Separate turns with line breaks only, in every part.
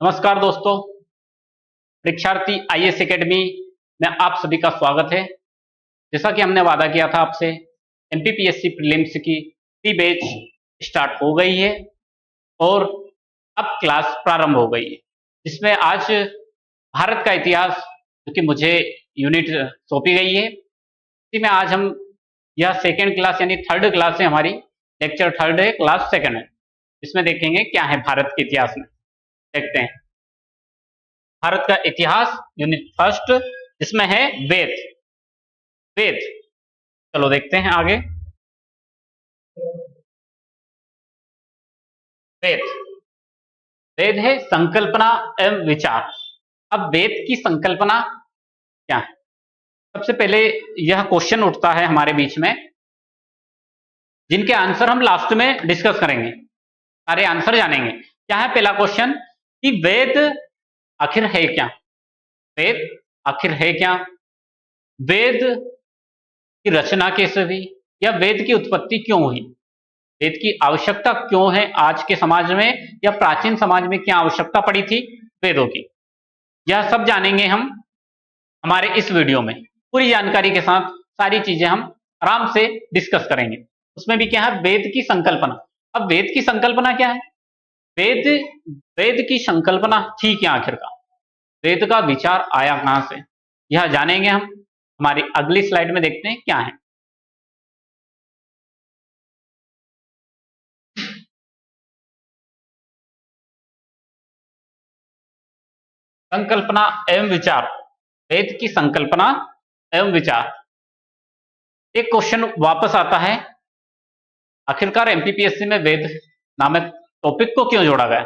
नमस्कार दोस्तों, परीक्षार्थी आईएएस एकेडमी में आप सभी का स्वागत है। जैसा कि हमने वादा किया था आपसे, एमपीपीएससी प्रीलिम्स की प्री बैच स्टार्ट हो गई है और अब क्लास प्रारंभ हो गई है, जिसमें आज भारत का इतिहास जो कि मुझे यूनिट सौंपी गई है, इसी में आज हम यह सेकेंड क्लास यानी थर्ड क्लास है हमारी, लेक्चर थर्ड है, क्लास सेकेंड है। इसमें देखेंगे क्या है भारत के इतिहास में। देखते हैं भारत का इतिहास यूनिट फर्स्ट, इसमें है वेद। वेद, चलो देखते हैं आगे। वेद, वेद है संकल्पना एवं विचार। अब वेद की संकल्पना क्या है? सबसे पहले यह क्वेश्चन उठता है हमारे बीच में, जिनके आंसर हम लास्ट में डिस्कस करेंगे, सारे आंसर जानेंगे। क्या है पहला क्वेश्चन कि वेद आखिर है क्या? वेद आखिर है क्या? वेद की रचना कैसे हुई या वेद की उत्पत्ति क्यों हुई? वेद की आवश्यकता क्यों है आज के समाज में या प्राचीन समाज में क्या आवश्यकता पड़ी थी वेदों की? यह सब जानेंगे हम हमारे इस वीडियो में। पूरी जानकारी के साथ सारी चीजें हम आराम से डिस्कस करेंगे। उसमें भी क्या है, वेद की संकल्पना। अब वेद की संकल्पना क्या है? वेद वेद की संकल्पना थी क्या आखिरकार? वेद का विचार आया कहां से, यह जानेंगे हम। हमारी अगली स्लाइड में देखते हैं क्या है। संकल्पना एवं विचार, वेद की संकल्पना एवं विचार। एक क्वेश्चन वापस आता है, आखिरकार एमपीपीएससी में वेद नामक टॉपिक को क्यों जोड़ा गया?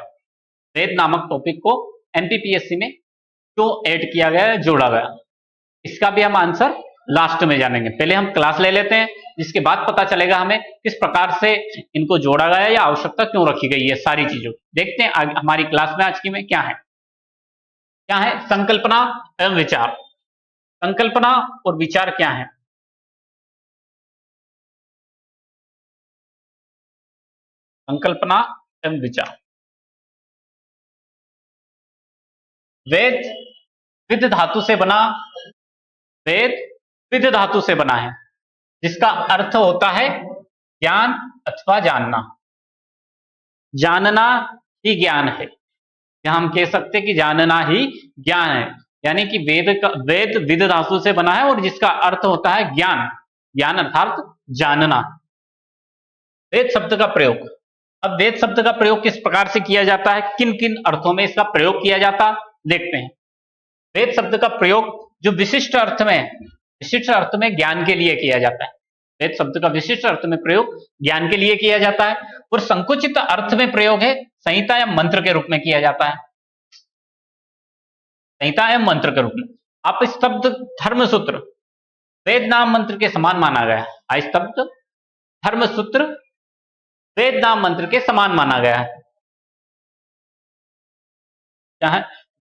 वेद नामक टॉपिक को एमपीपीएससी में क्यों ऐड किया गया, जोड़ा गया? इसका भी हम आंसर लास्ट में जानेंगे। पहले हम क्लास ले लेते हैं, जिसके बाद पता चलेगा हमें किस प्रकार से इनको जोड़ा गया या आवश्यकता क्यों रखी गई है सारी चीजों। देखते हैं हमारी क्लास में आज की में क्या है। क्या है संकल्पना एवं विचार? संकल्पना और विचार क्या है? संकल्पना एवं विचार। वेद विद धातु से बना, वेद विद धातु से बना है, जिसका अर्थ होता है ज्ञान अथवा जानना। जानना ही ज्ञान है, या हम कह सकते हैं कि जानना ही ज्ञान है। यानी कि वेद विद धातु से बना है और जिसका अर्थ होता है ज्ञान। ज्ञान अर्थात जानना। वेद शब्द का प्रयोग, अब वेद शब्द का प्रयोग किस प्रकार से किया जाता है, किन किन अर्थों में इसका प्रयोग किया जाता, देखते हैं। वेद शब्द का प्रयोग जो विशिष्ट अर्थ में ज्ञान के लिए किया जाता है। वेद शब्द का विशिष्ट अर्थ में प्रयोग ज्ञान के लिए किया जाता है, और संकुचित अर्थ में प्रयोग है संहिता या मंत्र के रूप में किया जाता है। संहिता एवं मंत्र के रूप में। आप शब्द धर्मसूत्र वेद नाम मंत्र के समान माना गया है। शब्द धर्मसूत्र वेद नाम मंत्र के समान माना गया है। क्या है?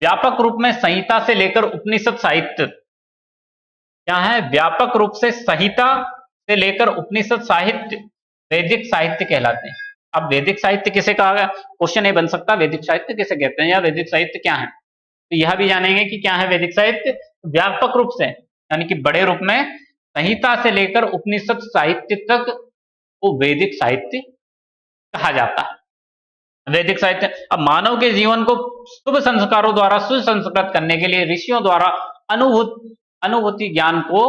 व्यापक रूप में संहिता से लेकर उपनिषद साहित्य। क्या है? व्यापक रूप से संहिता से लेकर उपनिषद साहित्य वैदिक साहित्य कहलाते हैं। अब वैदिक साहित्य किसे कहा गया, क्वेश्चन ये बन सकता है, वैदिक साहित्य किसे कहते हैं या वैदिक साहित्य क्या है? तो यह भी जानेंगे कि क्या है वैदिक साहित्य। व्यापक रूप से यानी कि बड़े रूप में संहिता से लेकर उपनिषद साहित्य तक वो वैदिक साहित्य कहा जाता है। वैदिक साहित्य। अब मानव के जीवन को शुभ संस्कारों द्वारा सुसंस्कृत करने के लिए ऋषियों द्वारा अनुभूति ज्ञान को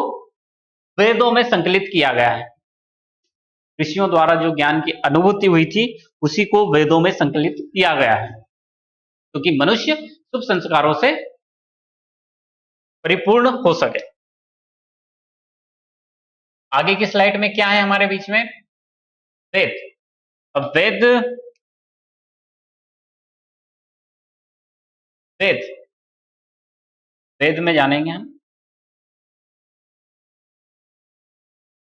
वेदों में संकलित किया गया है। ऋषियों द्वारा जो ज्ञान की अनुभूति हुई थी उसी को वेदों में संकलित किया गया है, क्योंकि मनुष्य शुभ संस्कारों से परिपूर्ण हो सके। आगे की स्लाइड में क्या है हमारे बीच में, वेद। अब वेद वेद वेद में जानेंगे हम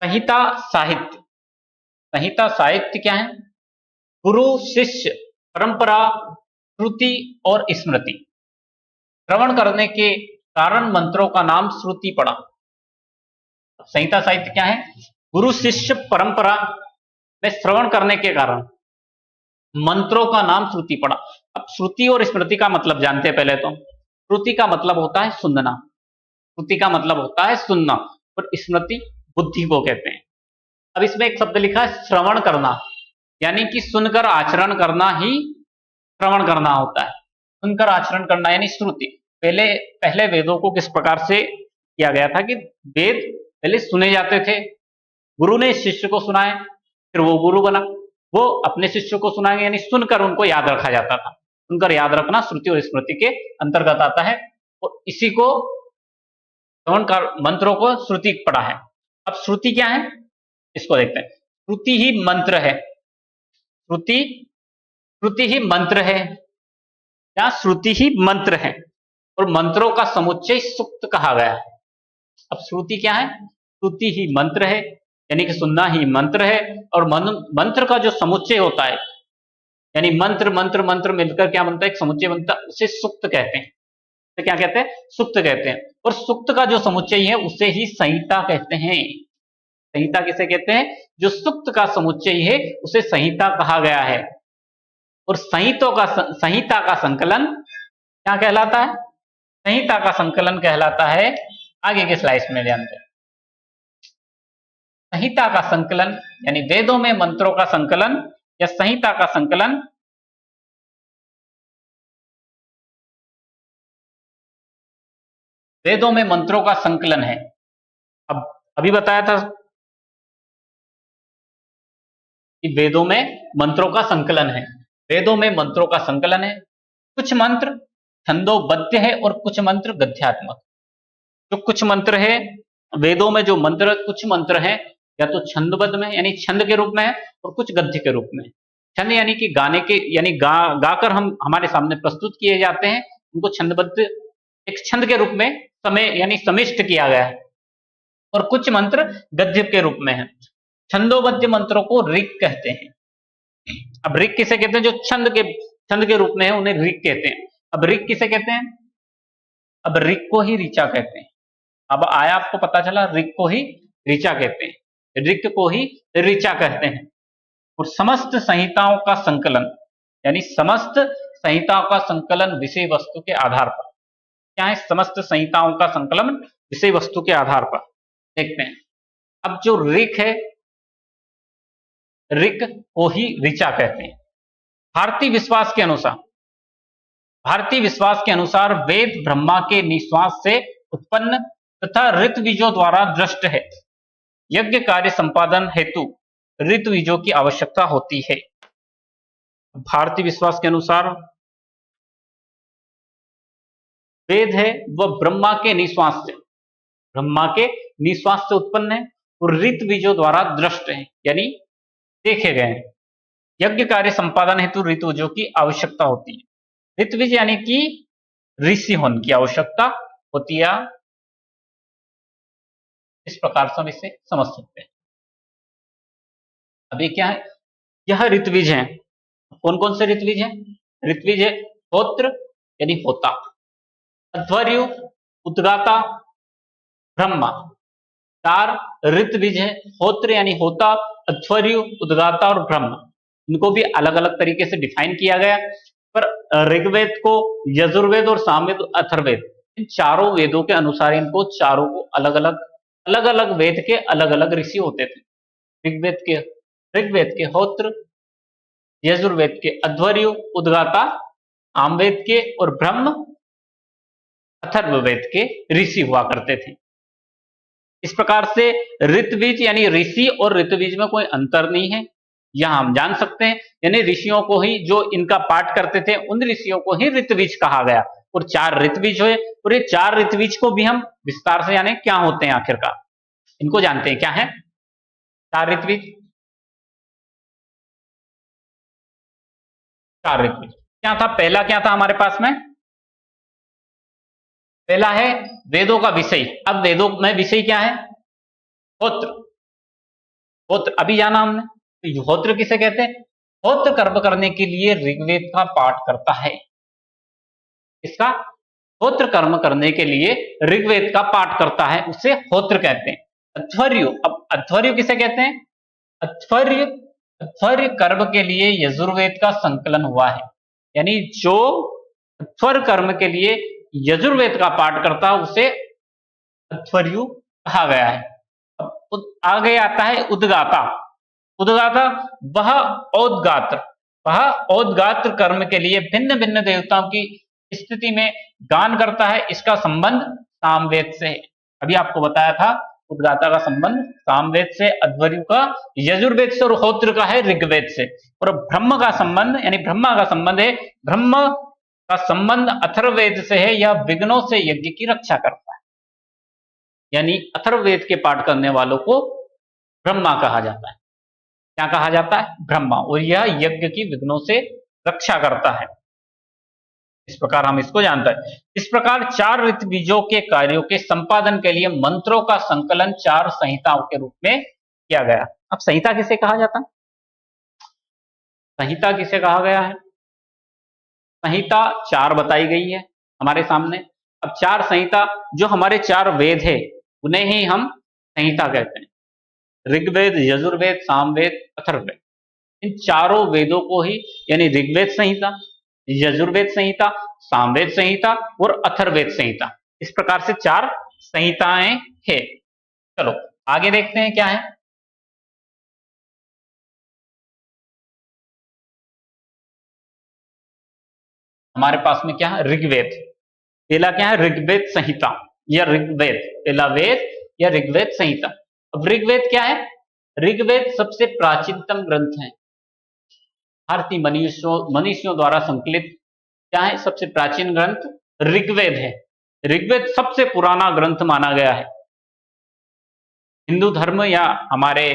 संहिता साहित्य। संहिता साहित्य क्या है? गुरु शिष्य परंपरा, श्रुति और स्मृति। श्रवण करने के कारण मंत्रों का नाम श्रुति पड़ा। संहिता साहित्य क्या है? गुरु शिष्य परंपरा में श्रवण करने के कारण मंत्रों का नाम श्रुति पड़ा। अब श्रुति और स्मृति का मतलब जानते हैं पहले तो। श्रुति का मतलब होता है सुनना, श्रुति का मतलब होता है सुनना, और स्मृति बुद्धि को कहते हैं। अब इसमें एक शब्द लिखा है श्रवण करना, यानी कि सुनकर आचरण करना ही श्रवण करना होता है। सुनकर आचरण करना यानी श्रुति। पहले वेदों को किस प्रकार से किया गया था कि वेद पहले सुने जाते थे, गुरु ने शिष्य को सुनाए, फिर वो गुरु बना, वो अपने शिष्य को सुनाएंगे, यानी सुनकर उनको याद रखा जाता था। सुनकर याद रखना श्रुति और स्मृति के अंतर्गत आता है, और इसी को श्रवण कर मंत्रों को श्रुति पढ़ा है। अब श्रुति क्या है इसको देखते हैं। श्रुति ही मंत्र है, श्रुति ही मंत्र है, या श्रुति ही मंत्र है, और मंत्रों का समुच्चय सूक्त कहा गया है। अब श्रुति क्या है? श्रुति ही मंत्र है, यानी कि सुनना ही मंत्र है, और मंत्र का जो समुच्चय होता है, यानी मंत्र मंत्र मंत्र मिलकर क्या बनता है? एक समुच्चय बनता है, उसे सूक्त कहते हैं। तो क्या कहते हैं? सूक्त कहते हैं। और सूक्त का जो समुच्चय है उसे ही संहिता कहते हैं। संहिता किसे कहते हैं? जो सूक्त का समुच्चय है उसे संहिता कहा गया है। और संहिता का संकलन क्या कहलाता है? संहिता का संकलन कहलाता है, आगे के स्लाइड्स में जानते हैं। संहिता का संकलन यानी वेदों में मंत्रों का संकलन या संहिता का संकलन वेदों में मंत्रों का संकलन है। अब अभी बताया था कि वेदों में मंत्रों का संकलन है। वेदों में मंत्रों का संकलन है। कुछ मंत्र छंदोबद्ध है और कुछ मंत्र गद्यात्मक। जो कुछ मंत्र है वेदों में, जो मंत्र कुछ मंत्र हैं या तो छंदबद्ध में यानी छंद के रूप में है, और कुछ गद्य के रूप में। छंद यानी कि गाने के, यानी गाकर हम हमारे सामने प्रस्तुत किए जाते हैं, उनको छंदबद्ध एक छंद के रूप में समय यानी समिष्ट किया गया है। और कुछ मंत्र गद्य के रूप में है। छंदोबद्ध मंत्रों को ऋग कहते हैं। अब ऋग किसे कहते हैं? जो छंद के रूप में है उन्हें ऋग कहते हैं। अब ऋग किसे कहते हैं? अब ऋग को ही ऋचा कहते हैं। अब आया आपको पता चला, ऋग को ही ऋचा कहते हैं, ऋग को ही ऋचा कहते हैं। और समस्त संहिताओं का संकलन यानी समस्त संहिताओं का संकलन विषय वस्तु के आधार पर। क्या है समस्त संहिताओं का संकलन? विषय वस्तु के आधार पर। देखते हैं। अब जो ऋग है, ऋग को ही ऋचा कहते हैं। भारतीय विश्वास के अनुसार वेद ब्रह्मा के निश्वास से उत्पन्न तथा ऋतविजों द्वारा दृष्ट है। यज्ञ कार्य संपादन हेतु ऋतविजों की आवश्यकता होती है। भारतीय विश्वास के अनुसार वेद है वह ब्रह्मा के निश्वास से उत्पन्न है, और ऋतविजों द्वारा दृष्ट है, यानी देखे गए हैं। यज्ञ कार्य संपादन हेतु ऋतविजों की आवश्यकता होती है। ऋतविज यानी कि ऋषि होने की आवश्यकता होती है। इस प्रकार से हम इसे समझ सकते हैं। अभी क्या है? यह ऋतविज है। कौन कौन से ऋतविज हैं? ऋतविज है होत्र यानी होता, अध्वर्यु, उद्गाता, ब्रह्मा। 4 ऋतविज है। होत्र यानी होता, अध्वर्यु, उद्गाता और ब्रह्म। इनको भी अलग अलग तरीके से डिफाइन किया गया, पर ऋग्वेद को, यजुर्वेद और सामवेद, अथर्ववेद, इन चारों वेदों के अनुसार इनको चारों को अलग अलग वेद के अलग अलग ऋषि होते थे। ऋग्वेद के होत्र, यजुर्वेद के अध्वर्यु, उद्गाता, सामवेद के और ब्रह्म, अथर्ववेद के ऋषि हुआ करते थे। इस प्रकार से ऋतविज यानी ऋषि और ऋतविज में कोई अंतर नहीं है, यह हम जान सकते हैं। यानी ऋषियों को ही, जो इनका पाठ करते थे उन ऋषियों को ही ऋतविज कहा गया। और 4 ऋतविज हुए, और ये 4 ऋतविज को भी हम विस्तार से जाने क्या होते हैं आखिरकार, इनको जानते हैं। क्या है 4 ऋतविज? 4 ऋतविज क्या था? पहला क्या था हमारे पास में? पहला है वेदों का विषय। अब वेदों में विषय क्या है? होत्र अभी जाना हमने। तो होत्र किसे कहते हैं? होत्र कर्म करने के लिए ऋग्वेद का पाठ करता है। इसका होत्र कर्म करने के लिए ऋग्वेद का पाठ करता है, उसे होत्र कहते हैं। अध्वर्यु, अब अध्वर्यु किसे कहते हैं? अध्वर्य कर्म के लिए यजुर्वेद का संकलन हुआ है, यानी जो अध्वर्य कर्म के लिए यजुर्वेद का पाठ करता है उसे अध्वर्यु कहा गया है। अब आगे आता है उद्गाता। उद्गाता वह औदगात्र, वह औदगात्र कर्म के लिए भिन्न भिन्न देवताओं की स्थिति में गान करता है। इसका संबंध सामवेद से है। अभी आपको बताया था उद्गाता का संबंध सामवेद से, अध्वर्यु का यजुर्वेद से और होत्र का है ऋग्वेद से। और ब्रह्म का संबंध यानी ब्रह्मा का संबंध है, ब्रह्म का संबंध अथर्ववेद से है। यह विघ्नों से यज्ञ की रक्षा करता है, यानी अथर्ववेद के पाठ करने वालों को ब्रह्मा कहा जाता है। क्या कहा जाता है? ब्रह्मा। और यह यज्ञ की विघ्नों से रक्षा करता है। इस प्रकार हम इसको जानते हैं। इस प्रकार चार ऋत बीजों के कार्यों के संपादन के लिए मंत्रों का संकलन चार संहिताओं के रूप में किया गया। अब संहिता किसे कहा जाता है? संहिता किसे कहा गया है? संहिता चार बताई गई है हमारे सामने। अब चार संहिता, जो हमारे चार वेद है उन्हें ही हम संहिता कहते हैं। ऋग्वेद, यजुर्वेद, सामवेद, अथर्ववेद, इन चारों वेदों को ही, यानी ऋग्वेद संहिता, यजुर्वेद संहिता, सामवेद संहिता और अथर्ववेद संहिता, इस प्रकार से चार संहिताएं हैं। चलो आगे देखते हैं क्या है। हमारे पास में क्या है? ऋग्वेद। पहला क्या है? ऋग्वेद संहिता या ऋग्वेद, पहला वेद या ऋग्वेद संहिता। अब ऋग्वेद क्या है? ऋग्वेद सबसे प्राचीनतम ग्रंथ है, भारतीय मनीषियों द्वारा संकलित। क्या है? सबसे प्राचीन ग्रंथ ऋग्वेद है। ऋग्वेद सबसे पुराना ग्रंथ माना गया है। हिंदू धर्म या हमारे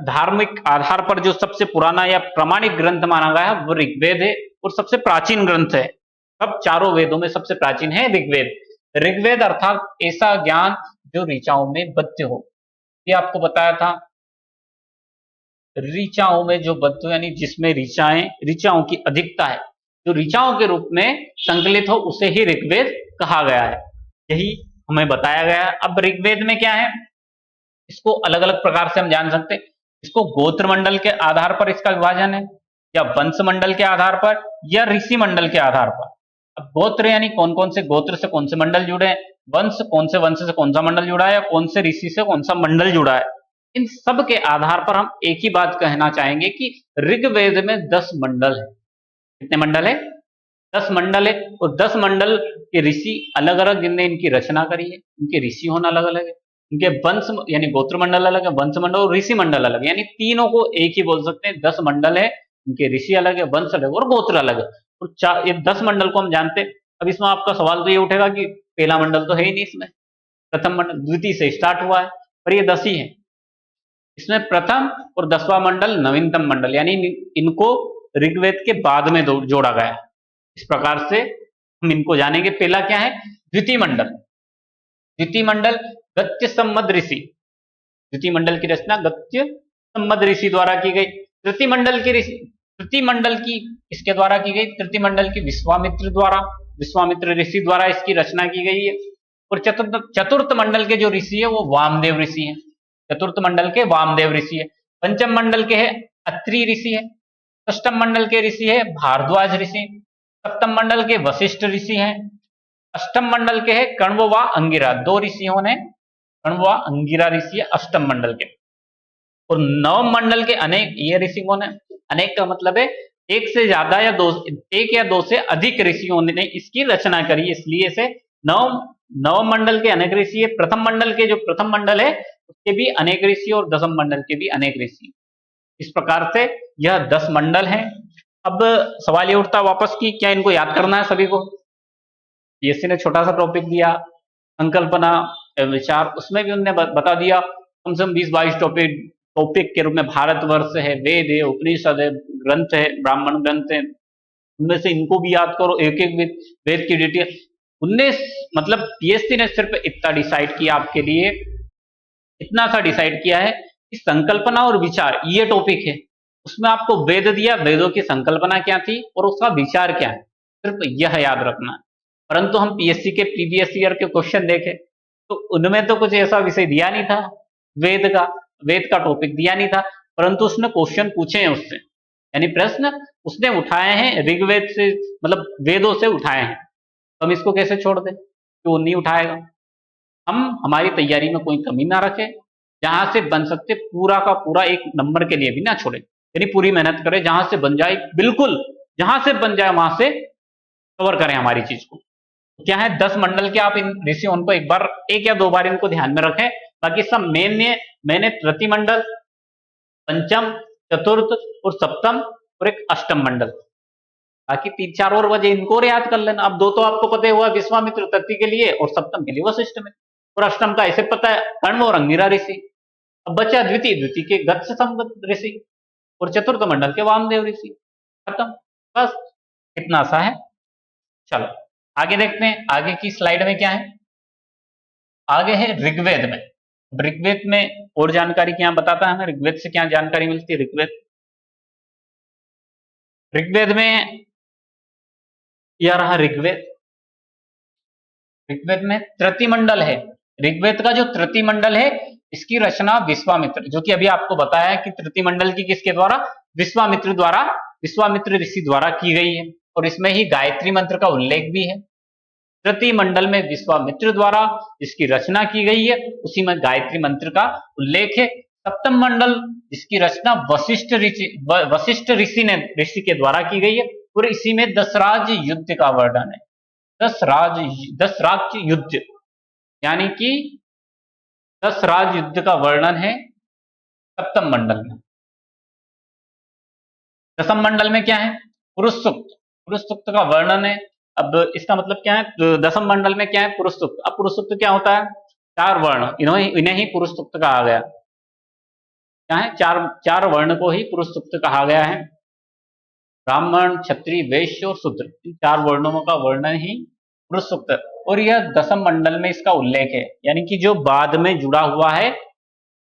धार्मिक आधार पर जो सबसे पुराना या प्रामाणिक ग्रंथ माना गया है वो ऋग्वेद है और सबसे प्राचीन ग्रंथ है। सब चारों वेदों में सबसे प्राचीन है ऋग्वेद। ऋग्वेद अर्थात ऐसा ज्ञान जो ऋचाओं में बद्ध हो। ये आपको बताया था, ऋचाओं में जो बद्ध हो, यानी जिसमें ऋचाओं की अधिकता है, जो ऋचाओं के रूप में संकलित हो, उसे ही ऋग्वेद कहा गया है। यही हमें बताया गया है। अब ऋग्वेद में क्या है, इसको अलग अलग प्रकार से हम जान सकते हैं। इसको गोत्र मंडल के आधार पर इसका विभाजन है, या वंश मंडल के आधार पर, या ऋषि मंडल के आधार पर। अब गोत्र यानी कौन कौन से गोत्र से कौन से मंडल जुड़े हैं, वंश कौन से वंश से कौन सा मंडल जुड़ा है, या कौन से ऋषि से कौन सा मंडल जुड़ा है। इन सब के आधार पर हम एक ही बात कहना चाहेंगे कि ऋग्वेद में 10 मंडल है। कितने मंडल है? 10 मंडल है। और 10 मंडल के ऋषि अलग अलग, जिनने इनकी रचना करी है, इनके ऋषि होना अलग अलग है। इनके वंश यानी गोत्र मंडल अलग है, वंश मंडल और ऋषि मंडल अलग है, यानी तीनों को एक ही बोल सकते हैं। 10 मंडल है, इनके ऋषि अलग है, वंश अलग और गोत्र अलग है। और ये 10 मंडल को हम जानते हैं। अब इसमें आपका सवाल तो ये उठेगा कि पहला मंडल तो है ही नहीं इसमें, प्रथम मंडल द्वितीय से स्टार्ट हुआ है, पर ये 10 ही है। इसमें प्रथम और 10वां मंडल नवीनतम मंडल, यानी इनको ऋग्वेद के बाद में जोड़ा गया। इस प्रकार से हम इनको जानेंगे। पहला क्या है? द्वितीय मंडल। द्वितीय मंडल गत्य सम्मद ऋषि, द्वितीय मंडल की रचना गत्य सम्मद ऋषि द्वारा की गई। तृतीय मंडल की इसके द्वारा की गई। तृतीय मंडल की विश्वामित्र ऋषि द्वारा इसकी रचना की गई है। और चतुर्थ मंडल के जो ऋषि है वो वामदेव ऋषि है। चतुर्थ मंडल के वामदेव ऋषि है। पंचम मंडल के है अत्रि ऋषि है। षष्ठम मंडल के ऋषि है भारद्वाज ऋषि। सप्तम मंडल के वशिष्ठ ऋषि हैं। अष्टम मंडल के है कण्व व अंगिरा, 2 ऋषियों ने कण्व व अंगिरा ऋषि है अष्टम मंडल के। और नवम मंडल के अनेक, ये ऋषियों ने, अनेक का मतलब है एक से ज्यादा या एक या दो से अधिक ऋषियों ने इसकी रचना करी, इसलिए से नवम मंडल के अनेक ऋषि है। प्रथम मंडल के जो प्रथम मंडल है उसके भी अनेक ऋषि और दसम मंडल के भी अनेक ऋषि। इस प्रकार से यह 10 मंडल हैं। अब सवाल ये उठता वापस कि क्या इनको याद करना है सभी को? पीएससी ने छोटा सा टॉपिक दिया संकल्पना एवं विचार, उसमें भी उन्होंने बता दिया कम से कम 20-22 टॉपिक के रूप में। भारतवर्ष है, वेद है, उपनिषद है, ग्रंथ है, ब्राह्मण ग्रंथ है, उनमें से इनको भी याद करो, एक एक वेद की डिटेल। 19 मतलब पीएससी ने सिर्फ इतना डिसाइड किया आपके लिए, इतना सा डिसाइड किया है कि संकल्पना और विचार ये टॉपिक है। उसमें आपको वेद दिया, वेदों की संकल्पना क्या थी और उसका विचार क्या है, सिर्फ यह याद रखना है। परंतु हम पीएससी के प्रीवियस ईयर के क्वेश्चन देखें तो उनमें तो कुछ ऐसा विषय दिया नहीं था वेद का, वेद का टॉपिक दिया नहीं था, परंतु उसने क्वेश्चन पूछे हैं उससे, यानी प्रश्न उसने उठाए हैं ऋग्वेद से, मतलब वेदों से उठाए हैं। तो हम इसको कैसे छोड़ दें कि वो नहीं उठाएगा। हम हमारी तैयारी में कोई कमी ना रखें, जहां से बन सकते पूरा का पूरा एक नंबर के लिए भी ना छोड़े, यानी पूरी मेहनत करें, जहां से बन जाए बिल्कुल, जहां से बन जाए वहां से कवर करें हमारी चीज को। क्या है 10 मंडल के, आप इन ऋषियों को एक बार, एक या दो बार इनको ध्यान में रखें, बाकी सब मैंने प्रतिमंडल, पंचम, चतुर्थ और सप्तम और एक अष्टम मंडल, बाकी 3-4 और वजह इनको और याद कर लेना। अब दो तो आपको पता हुआ, विश्वामित्र तत्ती के लिए और सप्तम के लिए वशिष्ठ में, और अष्टम का ऐसे पता है कण्व और अंगिरा ऋषि। अब बचा द्वितीय, द्वितीय के गत्स संगत ऋषि, और चतुर्थ मंडल के वामदेव ऋषि। खत्म, बस इतना सा है। चलो आगे देखते हैं, आगे की स्लाइड में क्या है। आगे है ऋग्वेद में। ऋग्वेद में और जानकारी क्या बताता है हमें, ऋग्वेद से क्या जानकारी मिलती है। ऋग्वेद में यह रहा ऋग्वेद। ऋग्वेद में तृतीमंडल है। ऋग्वेद का जो तृतीमंडल है, इसकी रचना विश्वामित्र, जो कि अभी आपको बताया है कि तृतीमंडल की किसके द्वारा, विश्वामित्र द्वारा, विश्वामित्र ऋषि द्वारा की गई है, और इसमें ही गायत्री मंत्र का उल्लेख भी है। तृतीय मंडल में विश्वामित्र द्वारा जिसकी रचना की गई है, उसी में गायत्री मंत्र का उल्लेख है। सप्तम मंडल जिसकी रचना वशिष्ठ ऋषि के द्वारा की गई है, और इसी में दशराज युद्ध का वर्णन है। दशराज युद्ध, यानी कि 10 राज युद्ध का वर्णन है सप्तम मंडल में। दसम मंडल में क्या है, पुरुष सूक्त, पुरुष सूक्त का वर्णन है। अब इसका मतलब क्या है, तो दसम मंडल में क्या है, पुरुष सूक्त। अब पुरुष सूक्त क्या होता है, 4 वर्ण, इन्हें ही पुरुष सूक्त कहा गया। क्या है, चार वर्ण को ही पुरुष सूक्त कहा गया है। ब्राह्मण, क्षत्रिय, वैश्य और शूद्र, इन 4 वर्णों का वर्णन ही पुरुष सूक्त। और यह दसम मंडल में इसका उल्लेख है, यानी कि जो बाद में जुड़ा हुआ है,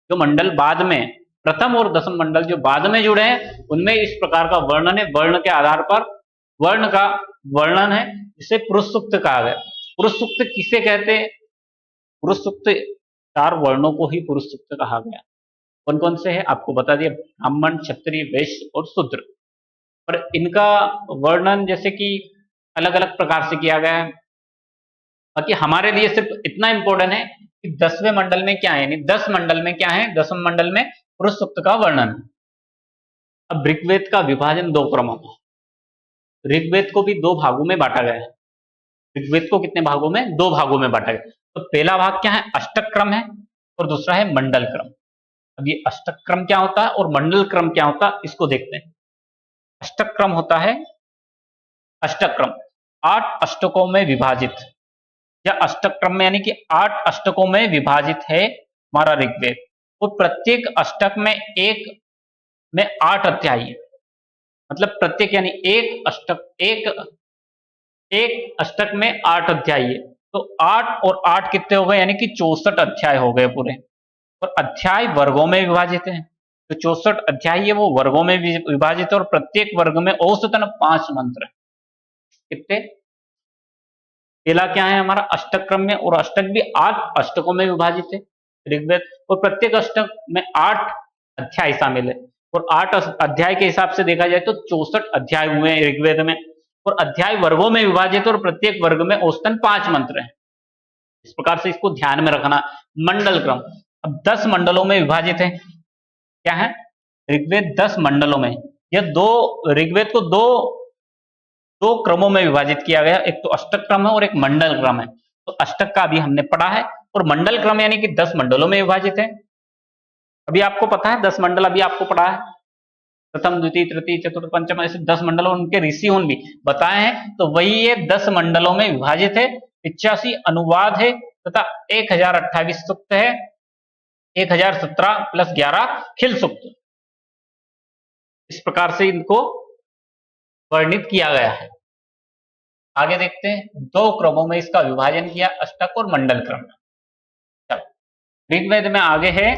जो मंडल बाद में, प्रथम और दसम मंडल जो बाद में जुड़े हैं, उनमें इस प्रकार का वर्णन है। वर्ण के आधार पर वर्ण का वर्णन है, जिसे पुरुष सूक्त कहा गया। पुरुष सूक्त किसे कहते हैं, पुरुष सूक्त 4 वर्णों को ही पुरुष सूक्त कहा गया। कौन कौन से है आपको बता दिया, ब्राह्मण, क्षत्रिय, वैश्य और शूद्र। और इनका वर्णन जैसे कि अलग अलग प्रकार से किया गया है। बाकी हमारे लिए सिर्फ इतना इंपॉर्टेंट है कि 10वें मंडल में क्या है, यानी 10 मंडल में क्या है, 10वें मंडल में पुरुष सूक्त का वर्णन। अब ऋग्वेद का विभाजन 2 क्रमों में, ऋग्वेद को भी 2 भागों में बांटा गया है। ऋग्वेद को कितने भागों में, 2 भागों में बांटा गया। तो पहला भाग क्या है, अष्टक क्रम है, और दूसरा है मंडल क्रम। अब ये अष्टक क्रम क्या होता है और मंडल क्रम क्या होता है, इसको देखते हैं। अष्टक क्रम होता है, अष्टक क्रम 8 अष्टकों में विभाजित, या अष्टक क्रम में यानी कि 8 अष्टकों में विभाजित है हमारा ऋग्वेद। और प्रत्येक अष्टक में 8 अध्याय है, मतलब प्रत्येक यानी एक अष्टक में 8 अध्याय है। तो 8 और 8 कितने हो गए, यानी कि 64 अध्याय हो गए पूरे। और अध्याय वर्गों में विभाजित है, तो 64 अध्याय है वो वर्गों में विभाजित है, और प्रत्येक वर्ग में औसतन 5 मंत्र है। कितने, पहला क्या है हमारा अष्टक क्रम में, और अष्टक भी 8 अष्टकों में विभाजित है ऋग्वेद, और प्रत्येक अष्टक में 8 अध्याय शामिल है। और 8 अध्याय के हिसाब से देखा जाए तो 64 अध्याय हुए हैं ऋग्वेद में, और अध्याय वर्गों में विभाजित है, और प्रत्येक वर्ग में औसतन 5 मंत्र है। इस प्रकार से इसको ध्यान में रखना। मंडल क्रम, अब 10 मंडलों में विभाजित है। क्या है, ऋग्वेद 10 मंडलों में, यह ऋग्वेद को दो क्रमों में विभाजित किया गया, एक तो अष्टक क्रम है और एक मंडल क्रम है। तो अष्टक का अभी हमने पढ़ा है, और मंडल क्रम यानी कि 10 मंडलों में विभाजित है। अभी आपको पता है 10 मंडल अभी आपको पढ़ा है, प्रथम, द्वितीय, तृतीय, चतुर्थ, पंचम, ऐसे 10 मंडलों, उनके ऋषि भी बताए हैं। तो वही ये 10 मंडलों में विभाजित है। 85 अनुवाद है तथा 1028 सूक्त है, 1017 + 11 खिल सूक्त। इस प्रकार से इनको वर्णित किया गया है। आगे देखते हैं, 2 क्रमों में इसका विभाजन किया, अष्टक और मंडल क्रम। ऋग्वेद में आगे है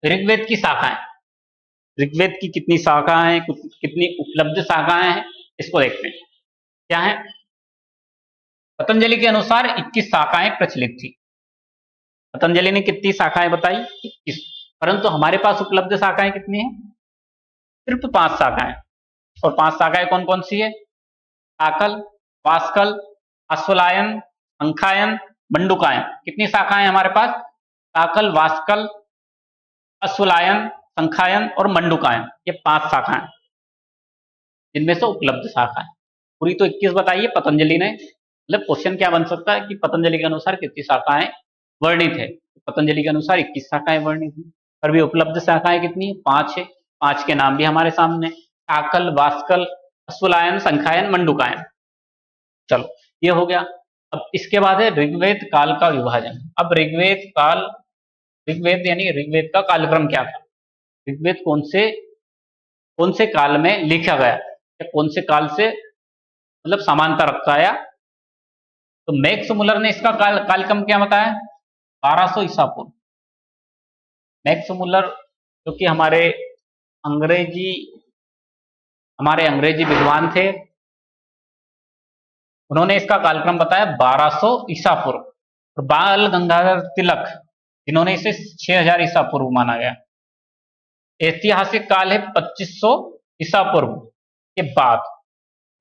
ऋग्वेद की शाखाएं। ऋग्वेद की कितनी शाखाएं हैं, कितनी उपलब्ध शाखाएं हैं, इसको देखते हैं। क्या है, पतंजलि के अनुसार 21 शाखाएं प्रचलित थी। पतंजलि ने कितनी शाखाएं बताई, 21। परंतु हमारे पास उपलब्ध शाखाएं कितनी है? सिर्फ 5 शाखाएं। और 5 शाखाएं कौन कौन सी है? शाकल, वास्कल, अश्वलायन, अंखायन, मंडुकायन। कितनी शाखाएं हमारे पास? शाकल, वास्कल, अश्वलायन, संखायन और मंडुकायन। ये 5 शाखाएं जिनमें से उपलब्ध शाखाएं। पूरी तो 21 बताइए पतंजलि ने। मतलब क्वेश्चन क्या बन सकता है कि पतंजलि के अनुसार कितनी शाखाएं वर्णित है? पतंजलि के अनुसार 21 शाखाएं वर्णित है, पर भी उपलब्ध शाखाएं कितनी है? 5 है। 5 के नाम भी हमारे सामने, शाकल, वास्कल, अश्वलायन, संखायन, मंडुकायन। चलो ये हो गया। अब इसके बाद है ऋग्वेद काल का विभाजन। अब ऋग्वेद काल, ऋग्वेद यानी ऋग्वेद का कालक्रम क्या था? ऋग्वेद कौन से काल में लिखा गया या कौन से काल से मतलब समानता रखता है? तो मैक्स मुलर ने इसका कालक्रम क्या बताया? 1200 ईसा पूर्व। मैक्स मुलर जो कि हमारे अंग्रेजी विद्वान थे, उन्होंने इसका कालक्रम बताया 1200 ईसा पूर्व। और बाल गंगाधर तिलक जिन्होंने इसे 6000 ईसा पूर्व माना गया। ऐतिहासिक काल है 2500 ईसा पूर्व के बाद।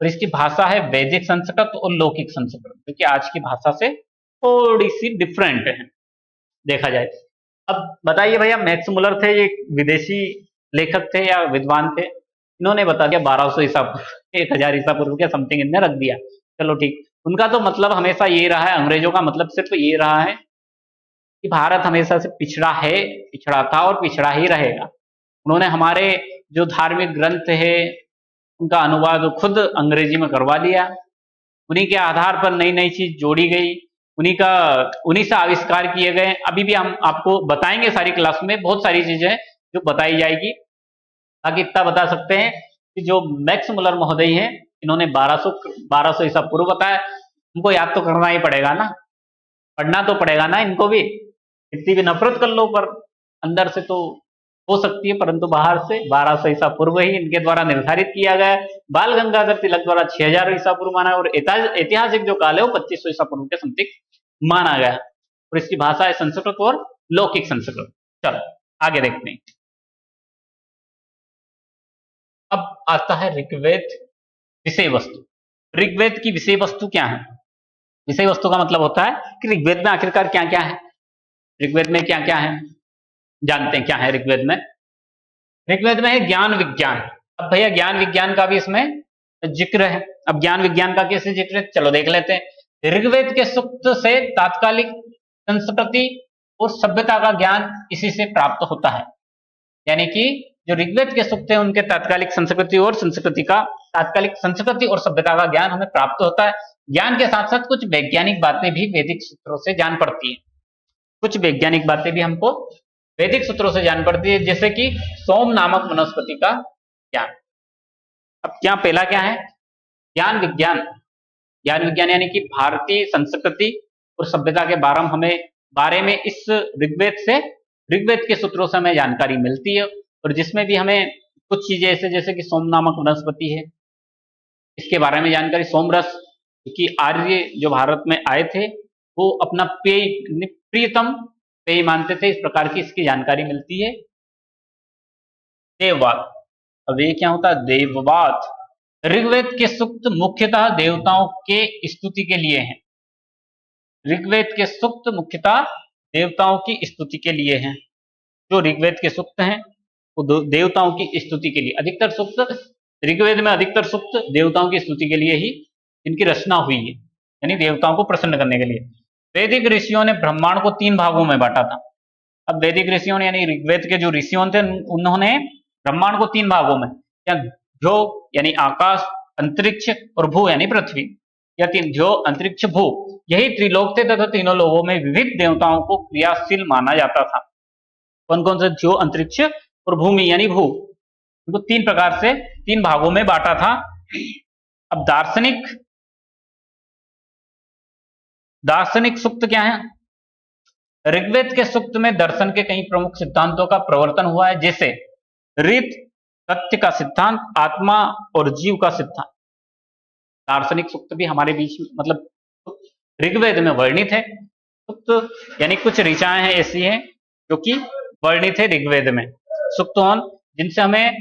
और इसकी भाषा है वैदिक संस्कृत और लौकिक संस्कृत, जो कि आज की भाषा से थोड़ी सी डिफरेंट है देखा जाए। अब बताइए भैया, मैक्स मुलर थे, ये विदेशी लेखक थे या विद्वान थे? इन्होंने बता दिया 1200 ईसा पूर्व, 1000 ईसा पूर्व के समथिंग इनने रख दिया। चलो ठीक, उनका तो मतलब हमेशा ये रहा है, अंग्रेजों का मतलब सिर्फ ये रहा है कि भारत हमेशा से पिछड़ा है, पिछड़ा था और पिछड़ा ही रहेगा। उन्होंने हमारे जो धार्मिक ग्रंथ है उनका अनुवाद खुद अंग्रेजी में करवा लिया। उन्हीं के आधार पर नई नई चीज जोड़ी गई, उन्हीं से आविष्कार किए गए। अभी भी हम आपको बताएंगे सारी क्लास में, बहुत सारी चीजें जो बताई जाएगी। बाकी इतना बता सकते हैं कि जो मैक्स मुलर महोदय हैं, इन्होंने 1200 ईसा पूर्व बताया। उनको याद तो करना ही पड़ेगा ना, पढ़ना तो पड़ेगा ना इनको भी। इतनी भी नफरत कर लो पर अंदर से तो हो सकती है, परंतु बाहर से 1200 ईसा पूर्व ही इनके द्वारा निर्धारित किया गया। बाल गंगाधर तिलक द्वारा 6000 ईसा पूर्व माना, और ऐतिहासिक जो काल है वो 2500 ईसा पूर्व के समथिंग माना गया। और इसकी भाषा है संस्कृत और लौकिक संस्कृत। चलो आगे देखते हैं। अब आता है ऋग्वेद विषय वस्तु। ऋग्वेद की विषय वस्तु क्या है? विषय वस्तु का मतलब होता है कि ऋग्वेद में आखिरकार क्या क्या है, ऋग्वेद में क्या क्या है, जानते हैं क्या है ऋग्वेद में। ऋग्वेद में है ज्ञान विज्ञान। अब भैया ज्ञान विज्ञान का भी इसमें जिक्र है। अब ज्ञान विज्ञान का कैसे जिक्र है, चलो देख लेते हैं। ऋग्वेद के सूक्त से तात्कालिक संस्कृति और सभ्यता का ज्ञान इसी से प्राप्त होता है। यानी कि जो ऋग्वेद के सूक्त है उनके तात्कालिक संस्कृति और सभ्यता का ज्ञान हमें प्राप्त होता है। ज्ञान के साथ साथ कुछ वैज्ञानिक बातें भी वैदिक सूत्रों से जान पड़ती है। कुछ वैज्ञानिक बातें भी हमको वैदिक सूत्रों से जान पड़ती है, जैसे कि सोम नामक वनस्पति का ज्ञान। अब क्या पहला क्या है? ज्ञान विज्ञान। ज्ञान विज्ञान यानी कि भारतीय संस्कृति और सभ्यता के बारे में इस ऋग्वेद के सूत्रों से हमें जानकारी मिलती है। और जिसमें भी हमें कुछ चीजें ऐसे जैसे कि सोम नामक वनस्पति है, इसके बारे में जानकारी। सोमरस, क्योंकि आर्य जो भारत में आए थे वो अपना प्रियतम पेय मानते थे, इस प्रकार की इसकी जानकारी मिलती है। देववाद। अब ये क्या होता है? देववाद। ऋग्वेद के सूक्त मुख्यतः देवताओं के स्तुति के लिए हैं। ऋग्वेद के सूक्त मुख्यतः देवताओं की स्तुति के लिए हैं। जो ऋग्वेद के सूक्त हैं वो देवताओं की स्तुति के लिए, अधिकतर सूक्त ऋग्वेद में अधिकतर सूक्त देवताओं की स्तुति के लिए ही इनकी रचना हुई है, यानी देवताओं को प्रसन्न करने के लिए। वैदिक ऋषियों ने ब्रह्मांड को 3 भागों में बांटा था। अब वैदिक ऋषियों ने यानी ऋग्वेद के जो ऋषियों थे उन्होंने ब्रह्मांड को 3 भागों में, या जो यानी आकाश, अंतरिक्ष और भू यानी पृथ्वी, या जो अंतरिक्ष भू, यही त्रिलोक थे तथा तीनों लोगों में विविध देवताओं को क्रियाशील माना जाता था। कौन कौन से? जो अंतरिक्ष और भूमि यानी भू, उनको 3 प्रकार से 3 भागों में बांटा था। अब दार्शनिक सूक्त क्या है? ऋग्वेद के सूक्त में दर्शन के कई प्रमुख सिद्धांतों का प्रवर्तन हुआ है, जैसे रीत, सत्य का सिद्धांत, आत्मा और जीव का सिद्धांत। दार्शनिक सूक्त भी हमारे बीच में मतलब ऋग्वेद में वर्णित है। सूक्त यानी कुछ ऋचाएं हैं ऐसी हैं जो कि वर्णित है ऋग्वेद में। सूक्तोन जिनसे हमें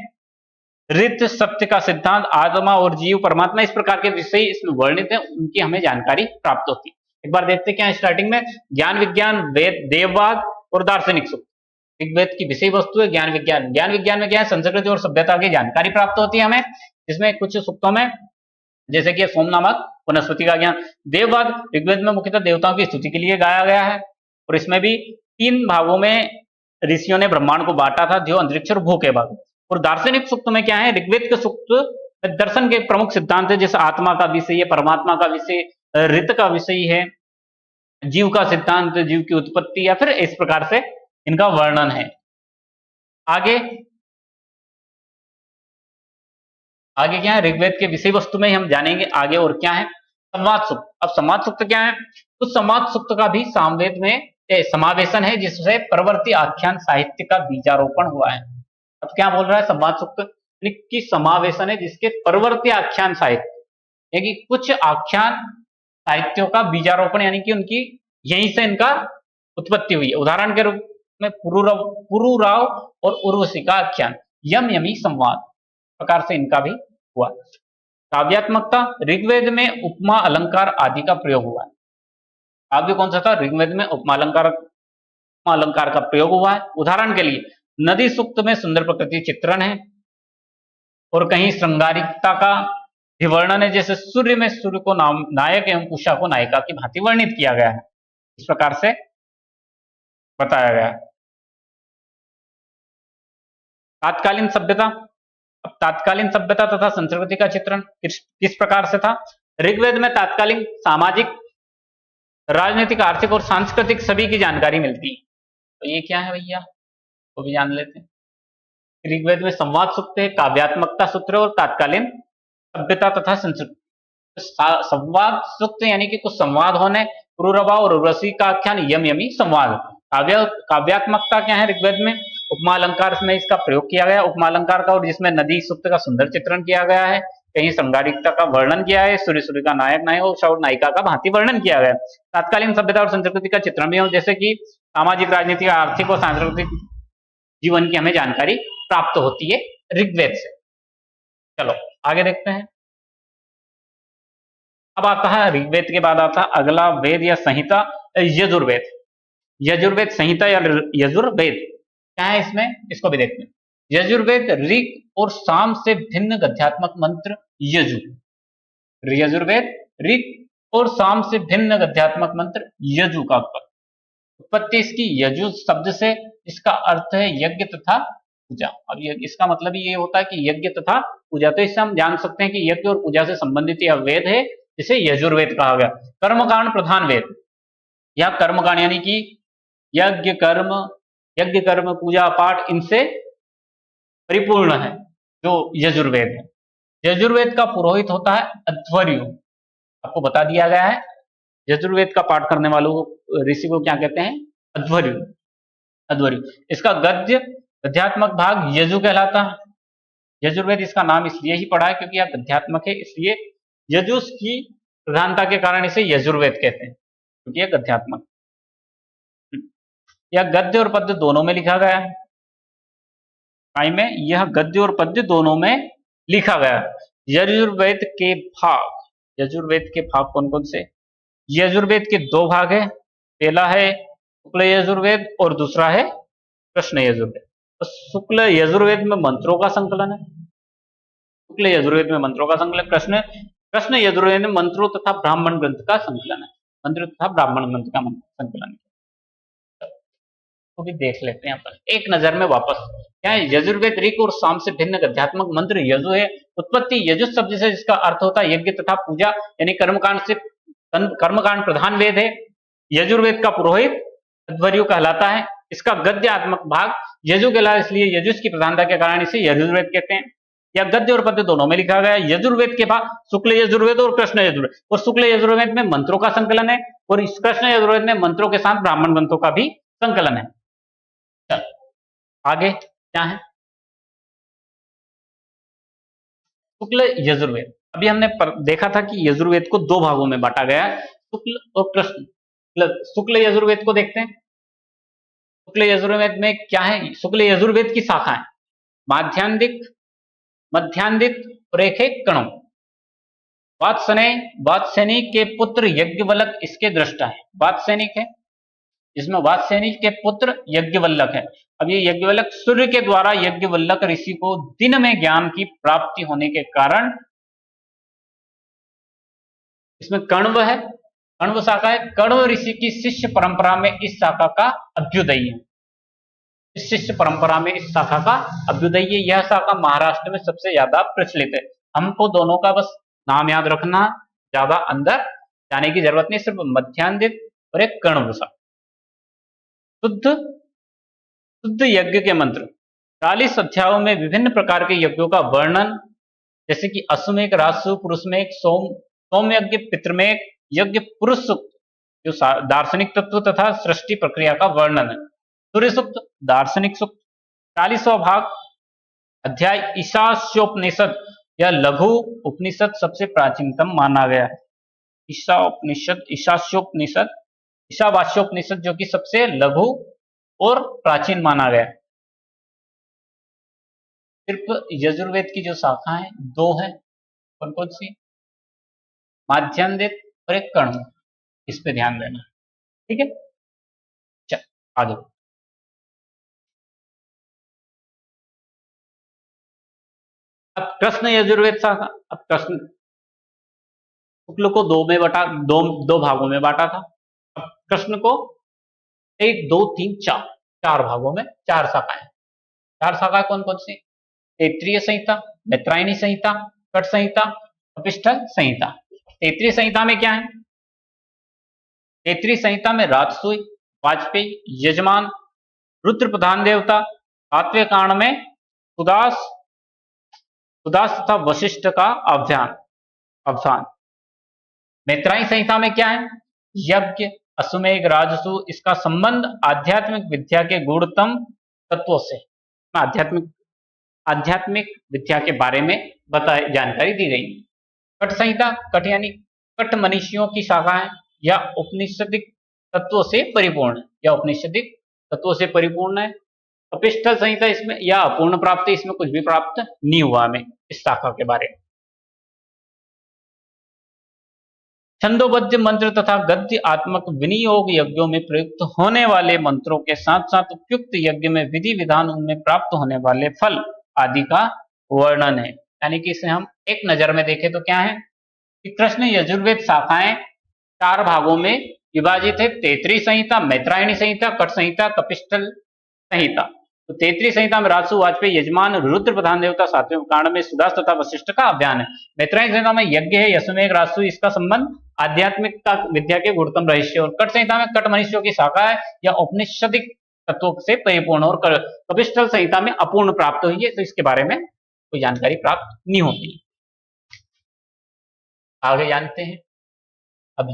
ऋत, सत्य का सिद्धांत, आत्मा और जीव, परमात्मा, इस प्रकार के विषय इसमें वर्णित है, उनकी हमें जानकारी प्राप्त होती है। एक बार देखते क्या है स्टार्टिंग में, ज्ञान विज्ञान, वेद, देववाद और दार्शनिक सूक्त। ऋग्वेद की विषय वस्तु है ज्ञान विज्ञान। ज्ञान विज्ञान में क्या है, संस्कृति और सभ्यता की जानकारी प्राप्त होती है हमें, जिसमें कुछ सूक्तों में जैसे कि सोम नामक वनस्पति का ज्ञान। देववाद ऋग्वेद में मुख्यतः देवताओं की स्तुति के लिए गाया गया है, और इसमें भी 3 भागों में ऋषियों ने ब्रह्मांड को बांटा था, जो अंतरिक्ष और भू के भाग। और दार्शनिक सूक्त में क्या है, ऋग्वेद के सूक्त दर्शन के प्रमुख सिद्धांत है, जैसे आत्मा का विषय है, परमात्मा का विषय, ऋत का विषय है, जीव का सिद्धांत, जीव की उत्पत्ति, या फिर इस प्रकार से इनका वर्णन है। आगे क्या है, ऋग्वेद के विषय वस्तु में हम जानेंगे आगे। और क्या है संवाद सूक्त। अब संवाद सूक्त क्या है, तो संवाद सूक्त का भी सामवेद में समावेशन है, जिससे परवर्ती आख्यान साहित्य का बीजारोपण हुआ है। अब क्या बोल रहा है संवाद सूक्त की समावेशन है, जिसके परवर्ती आख्यान साहित्य, यानी कुछ आख्यान साहित्यों का बीजारोपण, यानी कि उनकी यहीं से इनका उत्पत्ति हुई है। उदाहरण के रूप में पुरुराव और उर्वशी का आख्यान, यम यमी संवाद प्रकार से इनका भी हुआ। काव्यात्मकता, ऋग्वेद में उपमा अलंकार आदि का प्रयोग हुआ है। काव्य कौन सा था, ऋग्वेद में उपमा अलंकार का प्रयोग हुआ है। उदाहरण के लिए नदी सूक्त में सुंदर प्रकृति चित्रण है, और कहीं श्रृंगारिकता का भी वर्णन है, जैसे सूर्य में सूर्य को नायक एवं उषा को नायिका की भांति वर्णित किया गया है, इस प्रकार से बताया गया है। तात्कालीन सभ्यता। अब तात्कालीन सभ्यता तथा संस्कृति का चित्रण किस प्रकार से था, ऋग्वेद में तात्कालीन सामाजिक, राजनीतिक, आर्थिक और सांस्कृतिक सभी की जानकारी मिलती है। तो ये क्या है भैया, वो भी जान लेते हैं। ऋग्वेद में संवाद सूक्त है, काव्यात्मकता सूत्र और तात्कालीन सभ्यता तथा संस्कृति। संवाद सूक्त यानी कि कुछ संवाद होने, पुरुरवा और उर्वशी का आख्यान, यम यमी संवाद। काव्यात्मकता क्या है, ऋग्वेद में उपमा अलंकार में इसका प्रयोग किया गया, उपमा अलंकार का, और जिसमें नदी सूक्त का सुंदर चित्रण किया गया है, कहीं श्रृंगारिकता का वर्णन किया है, सूर्य का नायक नायक और नायिका का भांति वर्णन किया गया। तात्कालीन सभ्यता और संस्कृति का चित्रण भी हो, जैसे कि सामाजिक, राजनीतिक, आर्थिक और सांस्कृतिक जीवन की हमें जानकारी प्राप्त होती है ऋग्वेद से। चलो आगे देखते हैं। अब आता है ऋग्वेद के बाद आता है अगला वेद या संहिता, यजुर्वेद। यजुर्वेद संहिता या यजुर्वेद क्या है इसमें, इसको भी देखते हैं। यजुर्वेद ऋग और साम से भिन्न गद्यात्मक मंत्र यजु। यजुर्वेद ऋग और साम से भिन्न गद्यात्मक मंत्र यजु का उत्पत्ति इसकी यजु शब्द से, इसका अर्थ है यज्ञ तथा पूजा। अब इसका मतलब ये होता है कि यज्ञ तथा पूजा। तो इससे हम जान सकते हैं कि यज्ञ और पूजा से संबंधित यह वेद है, जिसे यजुर्वेद कहा गया। कर्मकांड प्रधान वेद, यह कर्मकांड यानी कि यज्ञ कर्म पूजा पाठ इनसे परिपूर्ण है जो यजुर्वेद है। यजुर्वेद का पुरोहित होता है अध्वर्यु, आपको बता दिया गया है। यजुर्वेद का पाठ करने वालों ऋषि को क्या कहते हैं, अध्वर्यु। इसका गद्यात्मक भाग यजु कहलाता है। यजुर्वेद इसका नाम इसलिए ही पड़ा है क्योंकि यह गद्यात्मक है, इसलिए यजुस की प्रधानता के कारण इसे यजुर्वेद कहते हैं, क्योंकि यह गद्यात्मक। यह गद्य और पद्य दोनों में लिखा गया है। यह गद्य और पद्य दोनों में लिखा गया है। यजुर्वेद के भाग कौन कौन से, यजुर्वेद के 2 भाग है। पहला है शुक्ल यजुर्वेद और दूसरा है कृष्ण यजुर्वेद। तो शुक्ल यजुर्वेद में मंत्रों का संकलन है, शुक्ल यजुर्वेद में मंत्रों का संकलन। कृष्ण यजुर्वेद में मंत्रों तथा ब्राह्मण ग्रंथ का संकलन है, मंत्र तथा ब्राह्मण ग्रंथ का संकलन। तो भी देख लेते हैं अपन एक नजर में वापस। क्या है, यजुर्वेद ऋग और साम से भिन्न गद्यात्मक मंत्र यजु है। उत्पत्ति यजुस शब्द से, जिसका अर्थ होता है यज्ञ तथा पूजा, यानी कर्मकांड प्रधान वेद है। यजुर्वेद का पुरोहित अध्वर्यु कहलाता है। इसका गद्यात्मक भाग यजु कहलाता है, इसलिए यजुस की प्रधानता के कारण इसे यजुर्वेद कहते हैं। या गद्य और पद्य दोनों में लिखा गया है। यजुर्वेद के बाद शुक्ल यजुर्वेद और कृष्ण यजुर्वेद, और शुक्ल यजुर्वेद में मंत्रों का संकलन है, और इस कृष्ण यजुर्वेद में मंत्रों के साथ ब्राह्मण ग्रंथों का भी संकलन है। आगे क्या है, शुक्ल यजुर्वेद। अभी हमने देखा था कि यजुर्वेद को 2 भागों में बांटा गया है, शुक्ल और कृष्ण। शुक्ल यजुर्वेद को देखते हैं। शुक्ल यजुर्वेद में क्या है? शुक्ल यजुर्वेद की शाखा है माध्यान्दिक, मध्यान्दिक और एक है कणव। वात्सैनी के पुत्र यज्ञवल्क इसके दृष्टा है। वात्सैनिक है, इसमें वात्सैनिक के पुत्र यज्ञवल्क है। अब ये यज्ञवल्क सूर्य के द्वारा यज्ञवल्क ऋषि को दिन में ज्ञान की प्राप्ति होने के कारण इसमें कण्व है, कण्व शाखा है। कण्व ऋषि की शिष्य परंपरा में इस शाखा का अभ्युदय है। इस शिष्य परंपरा में इस शाखा का अभ्युदय है। यह शाखा महाराष्ट्र में सबसे ज्यादा प्रचलित है। हमको दोनों का बस नाम याद रखना, ज्यादा अंदर जाने की जरूरत नहीं, सिर्फ मध्यान्दित और एक कण्व शाखा। शुद्ध शुद्ध यज्ञ के मंत्र 40 अध्यायों में विभिन्न प्रकार के यज्ञों का वर्णन, जैसे कि अश्वमेघ, राजसूय, पुरुषमेघ, सोम यज्ञ, पितृमेघ यज्ञ, पुरुष सूक्त जो दार्शनिक तत्व तथा सृष्टि प्रक्रिया का वर्णन है, सूर्य सूक्त, दार्शनिक सूक्त। 40वां भाग अध्याय ईशावास्योपनिषद, यह लघु उपनिषद सबसे प्राचीनतम माना गया है। ईशावास्योपनिषद जो कि सबसे लघु और प्राचीन माना गया है। सिर्फ यजुर्वेद की जो शाखा है दो है, कौन कौन सी? माध्यान्दित और एक कण्व, इस पे ध्यान देना, ठीक है। चल आगे। अब कृष्ण यजुर्वेद शाखा। अब कृष्ण शुक्ल को दो भागों में बांटा था। अब कृष्ण को 1 2 3 4 चार भागों में 4 शाखाएं। 4 शाखाएं कौन कौन सी? तैत्रीय संहिता, मैत्रायणी संहिता, कट संहिता, कपिष्ठल संहिता। तैत्रीय संहिता में क्या है? तैत्रीय संहिता में राजसूय, वाजपेयी, यजमान, रुद्र प्रधान देवता, 7वें कांड में सुदास तथा वशिष्ठ का अवसान। मैत्रायणी संहिता में क्या है? यज्ञ, अश्वमेघ, राजसु, इसका संबंध आध्यात्मिक विद्या के गूढ़तम तत्वों से, आध्यात्मिक विद्या के बारे में जानकारी दी गई। कट संहिता, कट यानी कट मनीषियों की शाखा है, या उपनिषदिक तत्वों से परिपूर्ण है। कपिष्ठल संहिता, इसमें या अपूर्ण प्राप्ति, इसमें कुछ भी प्राप्त नहीं हुआ हमें इस शाखा के बारे में। छंदोबद्ध मंत्र तथा गद्य आत्मक विनियोग यज्ञों में प्रयुक्त होने वाले मंत्रों के साथ साथ उपयुक्त यज्ञ में विधि विधान उनमें प्राप्त होने वाले फल आदि का वर्णन है। यानी कि इसे हम एक नजर में देखें तो क्या है कि कृष्ण यजुर्वेद शाखाएं 4 भागों में विभाजित है। तैत्रीय संहिता, मैत्रायणी संहिता, कट संहिता, कपिष्ठल संहिता। तो तैत्रीय संहिता में राजसु, वाजपेयी, यजमान, रुद्र प्रधान देवता, 7वें कांड में सुदास तथा वशिष्ठ का अभियान है। मैत्रायणी संहिता में यज्ञ है, अश्वमेघ, राजसु, इसका संबंध आध्यात्मिक विद्या के गुणतम रहस्य। और कट संहिता में कट मनुष्यों की शाखा है, या औपनिषदिक तत्वों से परिपूर्ण। और कपिष्ठल संहिता में अपूर्ण प्राप्त हुई है, तो इसके बारे में कोई जानकारी प्राप्त नहीं होती। आगे जानते हैं। अब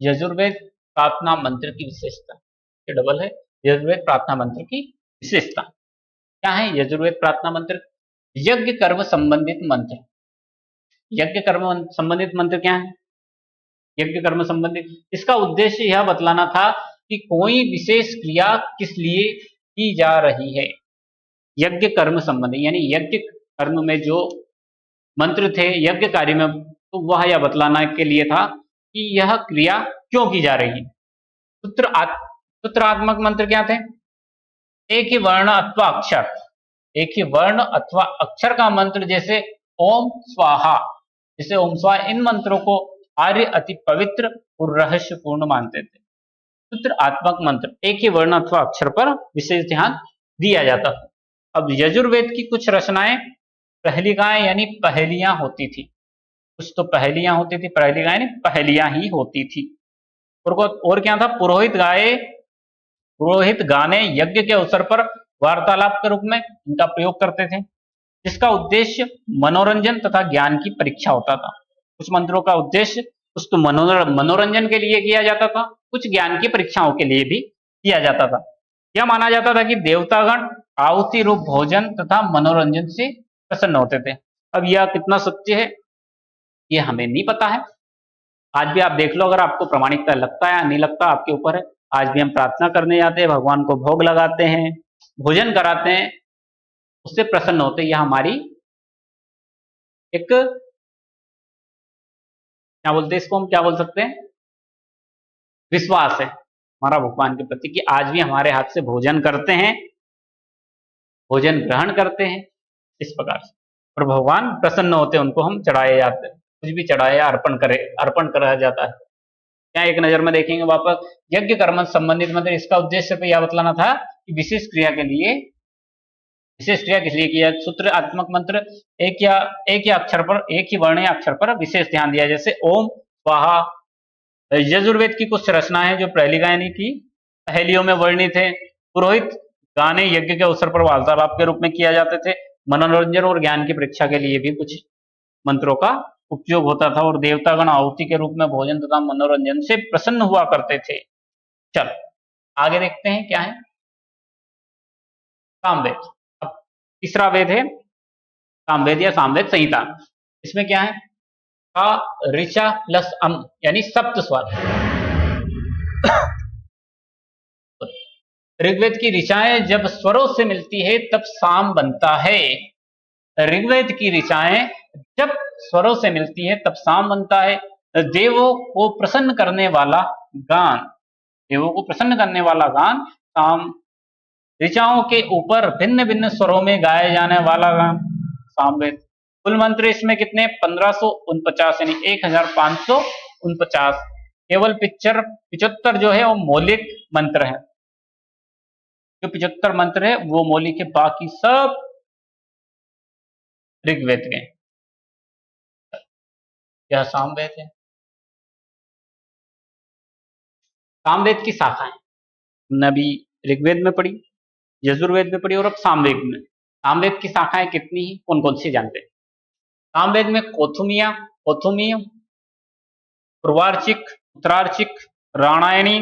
यजुर्वेद प्रार्थना मंत्र की विशेषता, ये डबल है। यजुर्वेद प्रार्थना मंत्र की विशेषता क्या है? यजुर्वेद प्रार्थना मंत्र यज्ञ कर्म संबंधित मंत्र। यज्ञ कर्म संबंधित मंत्र क्या है? यज्ञ कर्म संबंधित, इसका उद्देश्य यह बतलाना था कि कोई विशेष क्रिया किस लिए की जा रही है। यज्ञ कर्म संबंधी यानी यज्ञ कर्म में जो मंत्र थे यज्ञ कार्य में, तो वह यह बतलाना के लिए था कि यह क्रिया क्यों की जा रही है। सूत्रात्मक मंत्र क्या थे? एक ही वर्ण अथवा अक्षर का मंत्र, जैसे ओम स्वाहा, इन मंत्रों को आर्य अति पवित्र और रहस्यपूर्ण मानते थे। सूत्रात्मक मंत्र एक ही वर्ण अथवा अक्षर पर विशेष ध्यान दिया जाता था। अब यजुर्वेद की कुछ रचनाएं पहलिकाएं यानी पहेलियां होती थी। कुछ तो पहेलियां होती थी, पहेलिकाएं यानी पहेलियां ही होती थी। और क्या था? पुरोहित गाने यज्ञ के अवसर पर वार्तालाप के रूप में इनका प्रयोग करते थे, जिसका उद्देश्य मनोरंजन तथा ज्ञान की परीक्षा होता था। कुछ मंत्रों का उद्देश्य कुछ तो मनोरंजन के लिए किया जाता था, कुछ ज्ञान की परीक्षाओं के लिए भी किया जाता था। यह माना जाता था कि देवतागण आहुति रूप भोजन तथा मनोरंजन से प्रसन्न होते थे। अब यह कितना सत्य है ये हमें नहीं पता है। आज भी आप देख लो, अगर आपको प्रामाणिकता लगता है या नहीं लगता आपके ऊपर है। आज भी हम प्रार्थना करने जाते हैं, भगवान को भोग लगाते हैं, भोजन कराते हैं, उससे प्रसन्न होते हैं। यह हमारी एक, क्या बोलते हैं इसको, हम क्या बोल सकते हैं, विश्वास है हमारा भगवान के प्रति कि आज भी हमारे हाथ से भोजन करते हैं, भोजन ग्रहण करते हैं इस प्रकार से, और भगवान प्रसन्न होते हैं, उनको हम चढ़ाए जाते हैं, कुछ भी चढ़ाया अर्पण करा जाता है। यहाँ एक नजर में देखेंगे वापस यज्ञ कर्म संबंधित मंत्र, इसका उद्देश्य पे यह बतलाना था कि विशेष क्रिया के लिए, विशेष क्रिया किस लिए किया, सूत्र आत्मक मंत्र एक या अक्षर पर, एक ही वर्ण या अक्षर पर विशेष ध्यान दिया, जैसे ओम स्वाहा। यजुर्वेद की कुछ रचनाएं जो प्रहलिका यानी कि पहेलियों में वर्णित है। पुरोहित गाने यज्ञ के अवसर पर वार्तालाप के रूप में किया जाते थे। मनोरंजन और ज्ञान की परीक्षा के लिए भी कुछ मंत्रों का उपयोग होता था, और देवतागण आहुति के रूप में भोजन तथा मनोरंजन से प्रसन्न हुआ करते थे। चल आगे देखते हैं क्या है, सामवेद। अब तीसरा वेद है सामवेद या सामवेद संहिता। इसमें क्या है, का ऋचा प्लस अम यानी सप्त स्वर। ऋग्वेद की ऋचाएं जब स्वरों से मिलती है तब साम बनता है। ऋग्वेद की ऋचाएं जब स्वरों से मिलती है तब साम बनता है। देवों को प्रसन्न करने वाला गान, देवों को प्रसन्न करने वाला गान साम। ऋचाओं के ऊपर भिन्न भिन्न स्वरों में गाए जाने वाला गान सामवेद। कुल मंत्र इसमें कितने, 1549 यानी 1549। केवल 75 जो है वो मौलिक मंत्र है, जो 75 मंत्र है वो मौलिक है, बाकी सब ऋग्वेद के। यह सामवेद है। सामवेद की शाखाएं हमने अभी ऋग्वेद में पढ़ी, यजुर्वेद में पढ़ी और अब सामवेद में। सामवेद की शाखाएं कितनी ही, कौन कौन सी जानते हैं। सामवेद में कौथुमिया, पूर्वार्चिक, उत्तरार्चिक, राणायणी,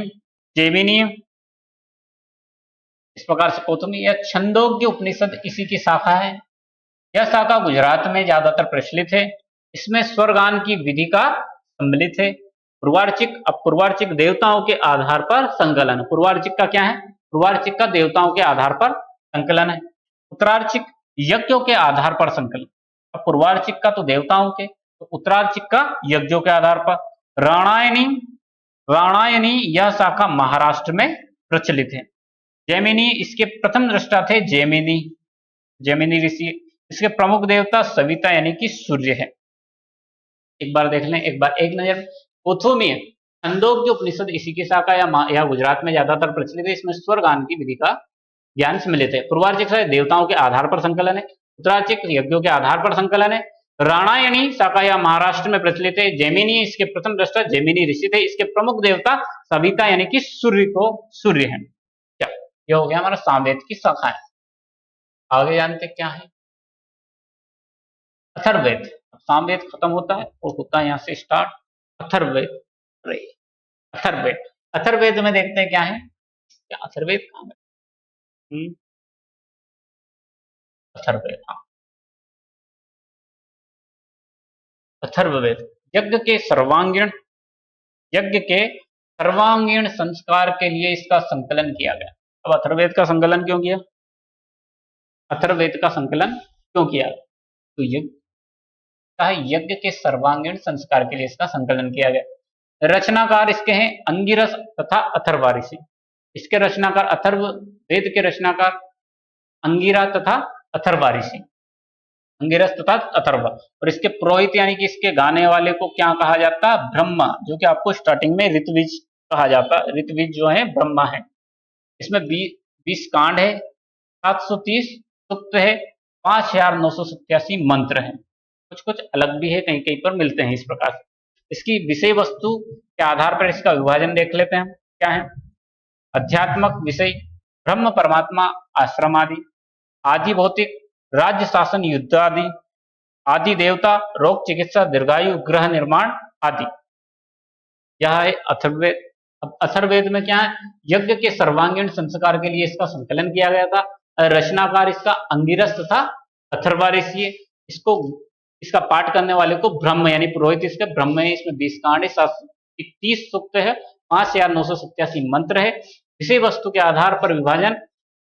जैमिनी, इस प्रकार से कौथुमी। या छंदोग्य उपनिषद इसी की शाखा है। यह शाखा गुजरात में ज्यादातर प्रचलित है। इसमें स्वरगान की विधि का सम्मिलित है। पूर्वार्चिक, अब पूर्वार्चिक देवताओं के आधार पर संकलन। पूर्वार्चिक का क्या है, पूर्वार्चिक का देवताओं के आधार पर संकलन है। उत्तरार्चिक यज्ञों के आधार पर संकलन। अब पूर्वार्चिक का तो देवताओं के, तो उत्तरार्चिक का यज्ञों के आधार पर। राणायणी, राणायणी यह शाखा महाराष्ट्र में प्रचलित है। जैमिनी, इसके प्रथम दृष्टा थे जैमिनी, जैमिनी ऋषि। इसके प्रमुख देवता सविता यानी कि सूर्य है। एक बार देख लें, एक नजर। कौथुमी छंदोग्य उपनिषद इसी की शाखा या गुजरात में ज्यादातर प्रचलित है। इसमें स्वर गान की विधि का ज्ञान सम्मिलित है। पूर्वार्चिक देवताओं के आधार पर संकलन है। उत्तरार्चिक यज्ञों के आधार पर संकलन है। राणायणी शाखा या महाराष्ट्र में प्रचलित है। जैमिनी, इसके प्रथम दृष्टा जैमिनी ऋषि थे। इसके प्रमुख देवता सविता यानी कि सूर्य है। क्या यह हो गया हमारा सामवेद की शाखाएं। आगे जानते क्या है अथर्ववेद। सामवेद खत्म होता है और होता है यहां से स्टार्ट अथर्ववेद। अथर्ववेद, अथर्ववेद में देखते हैं क्या है, क्या अथर्ववेद कहां है। अथर्ववेद, हाँ अथर्ववेद। यज्ञ के सर्वांगीण संस्कार के लिए इसका संकलन किया गया। अब अथर्ववेद का संकलन क्यों किया, अथर्ववेद का संकलन क्यों किया, तो यज्ञ के सर्वांगीण संस्कार के लिए इसका संकलन किया गया। रचनाकार इसके हैं अंगिरस तथा अथर्वा ऋषि। इसके रचनाकार अथर्ववेद के रचनाकार अंगिरा तथा अथर्वा ऋषि, अंगिरस तथा अथर्वा। और इसके पुरोहित यानी कि इसके गाने वाले को क्या कहा जाता, ब्रह्मा, जो कि आपको स्टार्टिंग में ऋत्विज कहा जाता। ऋत्विज जो है ब्रह्मा है। इसमें 20 कांड है, 730 सूक्त है, 5987 मंत्र है। कुछ कुछ अलग भी है, कहीं कहीं पर मिलते हैं इस प्रकार से। इसकी विषय वस्तु के आधार पर इसका विभाजन देख लेते हैं क्या है। अध्यात्मक विषय ब्रह्म परमात्मा आश्रम आदि, आदि भौतिक राज्य शासन युद्ध आदि, आदि देवता रोग चिकित्सा दीर्घायु गृह निर्माण आदि। यह है अथर्ववेद। अब अथर्ववेद में क्या है, यज्ञ के सर्वांगीण संस्कार के लिए इसका संकलन किया गया था। रचनाकार इसका अंगिरस तथा अथर्वा ऋषि। इसका पाठ करने वाले को ब्रह्म यानी पुरोहित इसके ब्रह्म है। इसमें 20 कांड है, 730 सूक्त है 5,987 मंत्र है। विषय वस्तु के आधार पर विभाजन,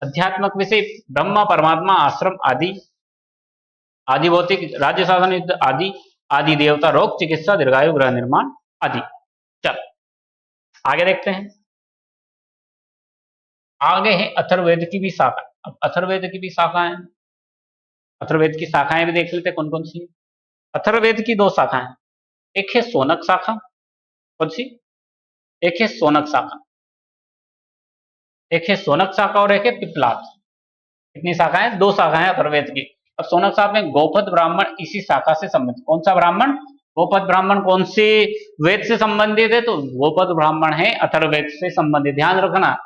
अध्यात्मक विषय ब्रह्म परमात्मा आश्रम आदि, आदि भौतिक राज्य शासन युद्ध आदि, आदि देवता रोग चिकित्सा दीर्घायु गृह निर्माण आदि। चल आगे देखते हैं। आगे है अथर्ववेद की भी शाखा। अब अथर्ववेद की भी शाखा है, अथर्ववेद की शाखाएं भी देख लेते कौन कौन सी। अथर्ववेद की 2 शाखाएं, एक है सोनक शाखा, कौन सी, एक है सोनक शाखा, एक है सोनक शाखा और एक है पिपलाद। कितनी शाखाएं, 2 शाखाएं अथर्ववेद की। अब सोनक शाखा में गोपद ब्राह्मण इसी शाखा से संबंधित। कौन सा ब्राह्मण, गोपद ब्राह्मण। कौन सी वेद से संबंधित है, तो गोपद ब्राह्मण है अथर्ववेद से संबंधित, ध्यान रखना।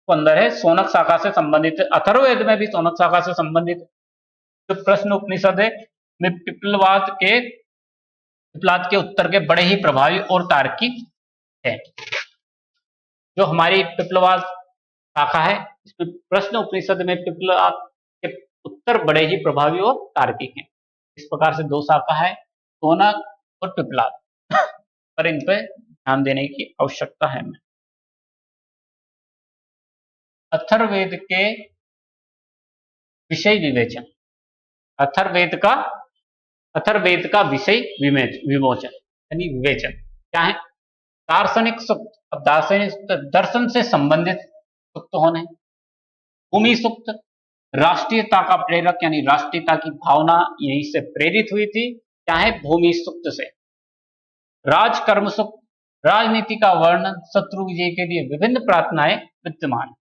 तो अंदर है सोनक शाखा से संबंधित, अथर्ववेद में भी सोनक शाखा से संबंधित। जो प्रश्न उपनिषद है में पिपलाद के उत्तर के बड़े ही प्रभावी और तार्किक है। जो हमारी पिपलाद शाखा है इसमें प्रश्न उपनिषद में पिपलाद के उत्तर बड़े ही प्रभावी और तार्किक हैं। इस प्रकार से 2 शाखा है, सोनक और पिपलाद, पर इन पर ध्यान देने की आवश्यकता है। अथर्ववेद के विषय विवेचन, अथर्ववेद का विषय विमोचन यानी विवेचन क्या है। दार्शनिक सूक्त, अब दार्शनिक दर्शन से संबंधित सूक्त होने। भूमि सूक्त, राष्ट्रीयता का प्रेरक यानी राष्ट्रीयता की भावना यहीं से प्रेरित हुई थी, चाहे भूमि सूक्त से। राजकर्म सूक्त, राजनीति का वर्णन, शत्रु विजय के लिए विभिन्न प्रार्थनाएं विद्यमान।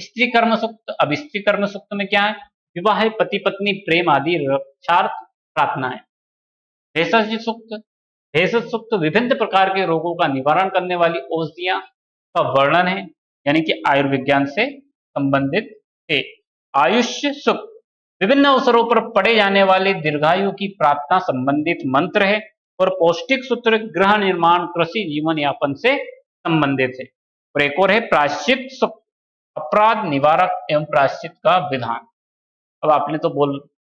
स्त्री कर्म सूक्त, अब स्त्री कर्म सूक्त में क्या है, विवाह पति पत्नी प्रेम आदि रक्षार्थ प्रार्थनाएं। भेषज सूक्त, भेषज सूक्त विभिन्न प्रकार के रोगों का निवारण करने वाली औषधियां का वर्णन है, यानी कि आयुर्विज्ञान से संबंधित है। आयुष्य सूक्त विभिन्न अवसरों पर पढ़े जाने वाले दीर्घायु की प्रार्थना संबंधित मंत्र है। और पौष्टिक सूत्र गृह निर्माण कृषि जीवन यापन से संबंधित है। और एक और है प्रायश्चित सूक्त, अपराध निवारक एवं प्रायश्चित का विधान। अब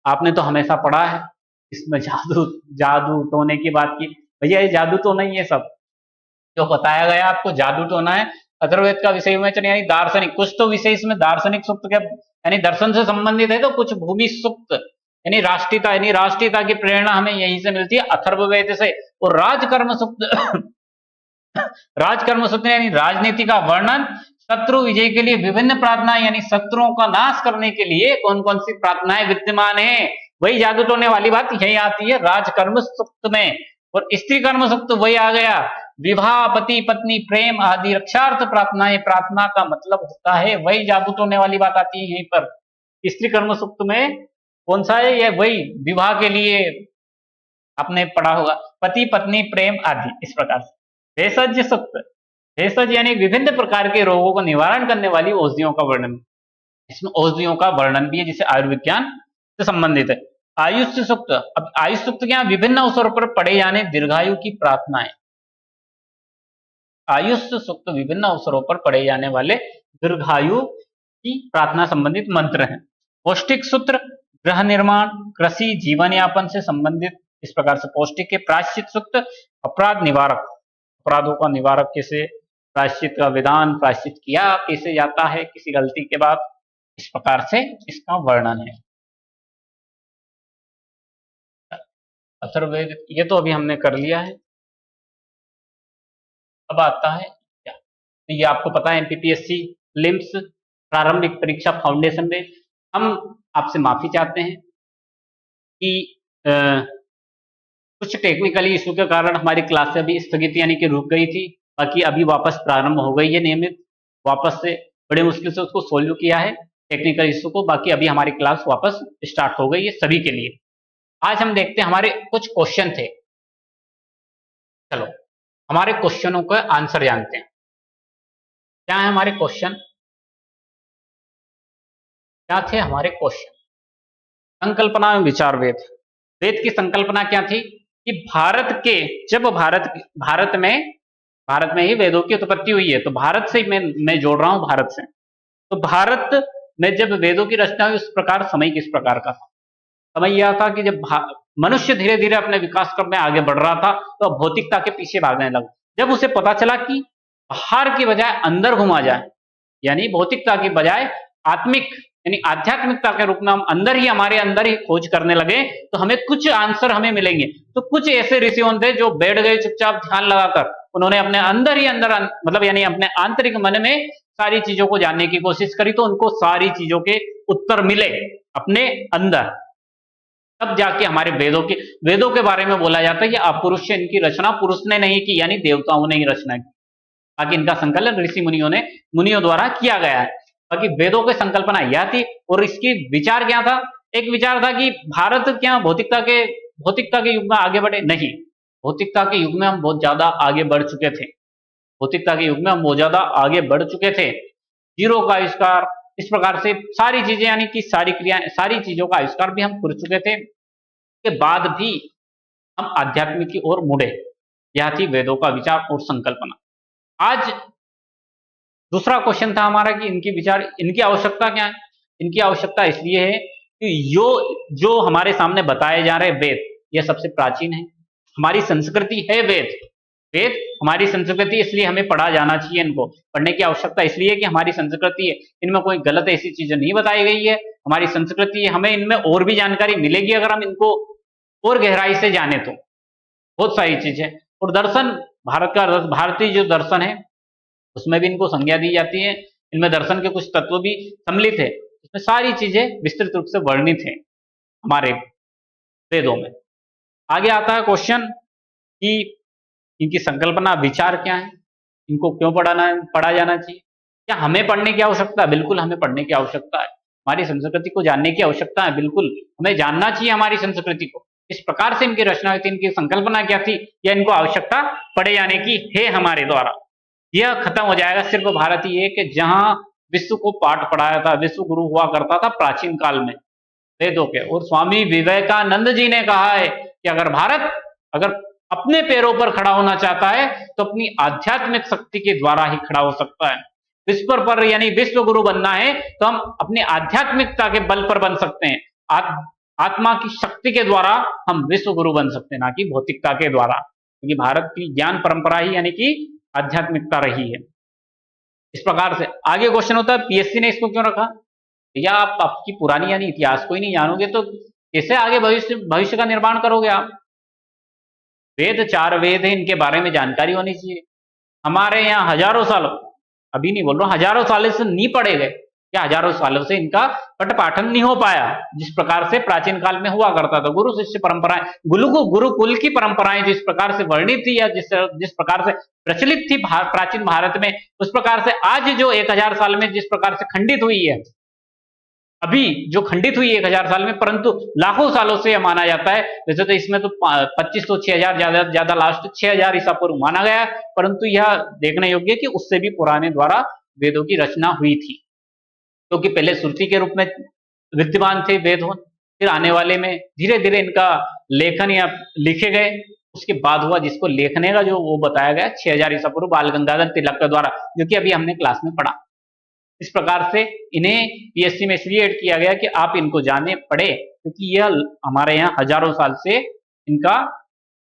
आपने तो हमेशा पढ़ा है इसमें जादू टोने की बात की। भैया ये जादू तो नहीं है, सब जो बताया गया आपको जादू टोना है। अथर्ववेद का विषय विवेचन यानी दार्शनिक, कुछ तो विषय इसमें दार्शनिक सूक्त के यानी दर्शन से संबंधित है, तो कुछ भूमि सूक्त यानी राष्ट्रीयता की प्रेरणा हमें यहीं से मिलती है अथर्ववेद से। और राजकर्म सूक्त राजकर्म सूत्र यानी राजनीति का वर्णन, शत्रु विजय के लिए विभिन्न प्रार्थनाएं यानी शत्रुओं का नाश करने के लिए कौन कौन सी प्रार्थनाएं विद्यमान है, वही जादू टोने वाली बात यही आती है राजकर्म सूक्त में। और स्त्री कर्म सूक्त वही आ गया, विवाह पति पत्नी प्रेम आदि रक्षार्थ प्रार्थनाएं। प्रार्थना का मतलब होता है, वही जादू टोने वाली बात आती है यहीं पर। स्त्री कर्म सूक्त में कौन सा है, यह वही विवाह के लिए आपने पढ़ा होगा, पति पत्नी प्रेम आदि। इस प्रकार से भेषज सूक्त, भेषज यानी विभिन्न प्रकार के रोगों को निवारण करने वाली औषधियों का वर्णन, इसमें औषधियों का वर्णन भी है जिसे आयुर्विज्ञान से संबंधित है। आयुष्य सूक्त, अब आयुष सूक्त क्या, विभिन्न अवसरों पर पढ़े जाने दीर्घायु की प्रार्थनाएं। आयुष्य सूक्त विभिन्न अवसरों पर पढ़े जाने वाले दीर्घायु की प्रार्थना संबंधित मंत्र हैं। पौष्टिक सूत्र गृह निर्माण कृषि जीवन यापन से संबंधित। इस प्रकार से पौष्टिक के प्रायश्चित सूक्त, अपराध निवारक, अपराधों का निवारक कैसे, प्रायश्चित का विधान, प्रायश्चित किया कैसे जाता है किसी गलती के बाद, इस प्रकार से इसका वर्णन है। अथर्ववेद ये तो अभी हमने कर लिया है। अब आता है क्या, तो ये आपको पता है एमपीपीएससी लिम्स प्रारंभिक परीक्षा फाउंडेशन में हम आपसे माफी चाहते हैं कि कुछ टेक्निकली इशू के कारण हमारी क्लास अभी स्थगित यानी कि रुक गई थी। बाकी अभी वापस प्रारंभ हो गई है नियमित, वापस से बड़े मुश्किल से उसको सोल्व किया है टेक्निकल इशू को। बाकी अभी हमारी क्लास वापस स्टार्ट हो गई है सभी के लिए। आज हम देखते हैं हमारे कुछ क्वेश्चन थे, चलो हमारे क्वेश्चनों का आंसर जानते हैं। क्या है हमारे क्वेश्चन, क्या थे हमारे क्वेश्चन। संकल्पना में विचार वेद, वेद की संकल्पना क्या थी कि भारत में ही वेदों की उत्पत्ति हुई है। तो भारत से मैं जोड़ रहा हूं भारत से। तो भारत में जब वेदों की रचना हुई उस प्रकार समय किस प्रकार का था। समय यह था कि जब मनुष्य धीरे धीरे अपने विकास क्रम में आगे बढ़ रहा था तो भौतिकता के पीछे भागने लगा। जब उसे पता चला कि बाहर की बजाय अंदर घुमा जाए, यानी भौतिकता की बजाय आत्मिक यानी आध्यात्मिकता के रूप में हम अंदर ही, हमारे अंदर ही खोज करने लगे, तो हमें कुछ आंसर हमें मिलेंगे। तो कुछ ऐसे ऋषियों थे जो बैठ गए चुपचाप ध्यान लगाकर, उन्होंने अपने अंदर ही अंदर मतलब यानी अपने आंतरिक मन में सारी चीजों को जानने की कोशिश करी, तो उनको सारी चीजों के उत्तर मिले अपने अंदर। तब जाके हमारे वेदों के बारे में बोला जाता है कि अपुरुष से इनकी रचना पुरुष ने नहीं की, यानी देवताओं ने ही रचना की। बाकी इनका संकलन ऋषि मुनियों द्वारा किया गया है। बाकी वेदों की संकल्पना यह थी, और इसकी विचार क्या था? एक विचार था कि भारत क्या भौतिकता के युग में आगे बढ़े? नहीं, भौतिकता के युग में हम बहुत ज्यादा आगे बढ़ चुके थे। भौतिकता के युग में हम बहुत ज्यादा आगे बढ़ चुके थे। जीरो का आविष्कार, इस प्रकार से सारी चीजें, यानी कि सारी क्रियाएं, सारी चीजों का आविष्कार भी हम कर चुके थे। के बाद भी हम आध्यात्मिक की ओर मुड़े। यह थी वेदों का विचार और संकल्पना। आज दूसरा क्वेश्चन था हमारा कि इनकी आवश्यकता क्या है? इनकी आवश्यकता इसलिए है कि जो हमारे सामने बताए जा रहे वेद, यह सबसे प्राचीन है। हमारी संस्कृति है वेद हमारी संस्कृति, इसलिए हमें पढ़ा जाना चाहिए। इनको पढ़ने की आवश्यकता इसलिए है कि हमारी संस्कृति है, इनमें कोई गलत ऐसी चीजें नहीं बताई गई है। हमारी संस्कृति है, हमें इनमें और भी जानकारी मिलेगी अगर हम इनको और गहराई से जाने तो, बहुत सारी चीजें। और दर्शन, भारतीय जो दर्शन है उसमें भी इनको संज्ञा दी जाती है। इनमें दर्शन के कुछ तत्व भी सम्मिलित है, इसमें सारी चीजें विस्तृत रूप से वर्णित है हमारे वेदों में। आगे आता है क्वेश्चन कि इनकी संकल्पना विचार क्या है, इनको क्यों पढ़ा जाना चाहिए? क्या हमें पढ़ने की आवश्यकता है? बिल्कुल हमें पढ़ने की आवश्यकता है। हमारी संस्कृति को जानने की आवश्यकता है, बिल्कुल हमें जानना चाहिए हमारी संस्कृति को, इस प्रकार से इनकी रचना हुई थी, इनकी संकल्पना क्या थी, या इनको आवश्यकता पढ़े जाने की है हमारे द्वारा। यह खत्म हो जाएगा सिर्फ भारत ही है कि जहां विश्व को पाठ पढ़ाया था, विश्व गुरु हुआ करता था प्राचीन काल में वेदों के। और स्वामी विवेकानंद जी ने कहा है कि अगर भारत अपने पैरों पर खड़ा होना चाहता है तो अपनी आध्यात्मिक शक्ति के द्वारा ही खड़ा हो सकता है। विश्व पर यानी विश्व गुरु बनना है तो हम अपनी आध्यात्मिकता के बल पर बन सकते हैं। आत्मा की शक्ति के द्वारा हम विश्व गुरु बन सकते हैं, ना कि भौतिकता के द्वारा, क्योंकि भारत की ज्ञान परंपरा ही यानी कि आध्यात्मिकता रही है। इस प्रकार से आगे क्वेश्चन होता है पीएससी ने इसको क्यों रखा? या आप आपकी पुरानी यानी इतिहास को ही नहीं जानोगे तो कैसे आगे भविष्य का निर्माण करोगे आप? वेद 4 वेद है, इनके बारे में जानकारी होनी चाहिए। हमारे यहाँ हजारों सालों, अभी नहीं बोल रहा, हजारों सालों से नहीं पढ़े गए, या हजारों सालों से इनका पठपाठन नहीं हो पाया जिस प्रकार से प्राचीन काल में हुआ करता था। गुरु शिष्य परंपराएं, गुरुकुल की परंपराएं जिस प्रकार से वर्णित थी या जिस प्रकार से प्रचलित थी प्राचीन भारत में, उस प्रकार से आज जो 1000 साल में जिस प्रकार से खंडित हुई है, अभी जो खंडित हुई 1000 साल में, परंतु लाखों सालों से यह माना जाता है। वैसे तो इसमें तो 2500 6000 ज्यादा लास्ट 6000 ईसा पूर्व माना गया, परंतु यह देखने योग्य है कि उससे भी पुराने द्वारा वेदों की रचना हुई थी, क्योंकि पहले श्रुति के रूप में विद्यमान थे वेद, फिर आने वाले में धीरे धीरे इनका लेखन या लिखे गए, उसके बाद हुआ जिसको लेखने का जो वो बताया गया 6000 ईसा पूर्व बाल गंगाधर तिलक के द्वारा, जो कि अभी हमने क्लास में पढ़ा। इस प्रकार से इन्हें पीएससी में इसलिए ऐड किया गया कि आप इनको जाने पढ़े, क्योंकि यह हमारे यहाँ हजारों साल से इनका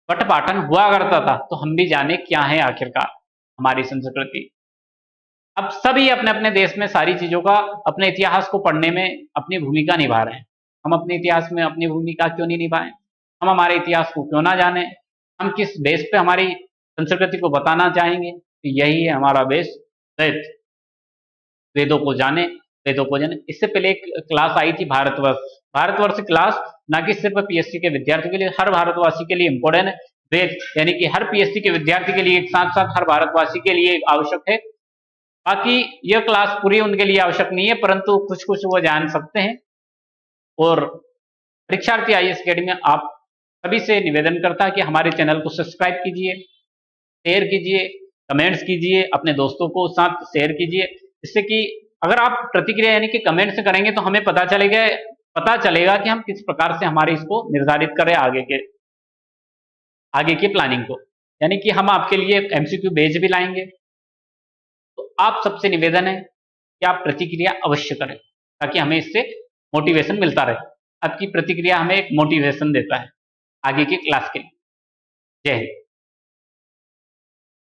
पठपाठन हुआ करता था, तो हम भी जाने क्या है आखिरकार हमारी संस्कृति। अब सभी अपने अपने देश में सारी चीजों का, अपने इतिहास को पढ़ने में अपनी भूमिका निभा रहे हैं। हम अपने इतिहास में अपनी भूमिका क्यों नहीं निभाएं? हम हमारे इतिहास को क्यों ना जाने? हम किस बेस पे हमारी संस्कृति को बताना चाहेंगे? तो यही है हमारा बेस, वेदों को जाने, वेदों को जाने। इससे पहले एक क्लास आई थी भारतवर्ष क्लास, ना कि सिर्फ पीएससी के विद्यार्थी के लिए, हर भारतवासी के लिए इंपोर्टेंट है वेद, यानी कि हर पीएससी के विद्यार्थी के लिए एक साथ साथ हर भारतवासी के लिए आवश्यक है। बाकी यह क्लास पूरी उनके लिए आवश्यक नहीं है, परंतु कुछ कुछ वो जान सकते हैं। और परीक्षार्थी आईएएस अकेडमी में आप सभी से निवेदन करता है कि हमारे चैनल को सब्सक्राइब कीजिए, शेयर कीजिए, कमेंट्स कीजिए, अपने दोस्तों को साथ शेयर कीजिए, जिससे कि अगर आप प्रतिक्रिया यानी कि कमेंट से करेंगे तो हमें पता चलेगा कि हम किस प्रकार से हमारे इसको निर्धारित करें आगे की प्लानिंग को, यानी कि हम आपके लिए एमसीक्यू बेच भी लाएंगे। तो आप सबसे निवेदन है कि आप प्रतिक्रिया अवश्य करें, ताकि हमें इससे मोटिवेशन मिलता रहे। आपकी प्रतिक्रिया हमें एक मोटिवेशन देता है आगे की क्लास के लिए। जय हिंद।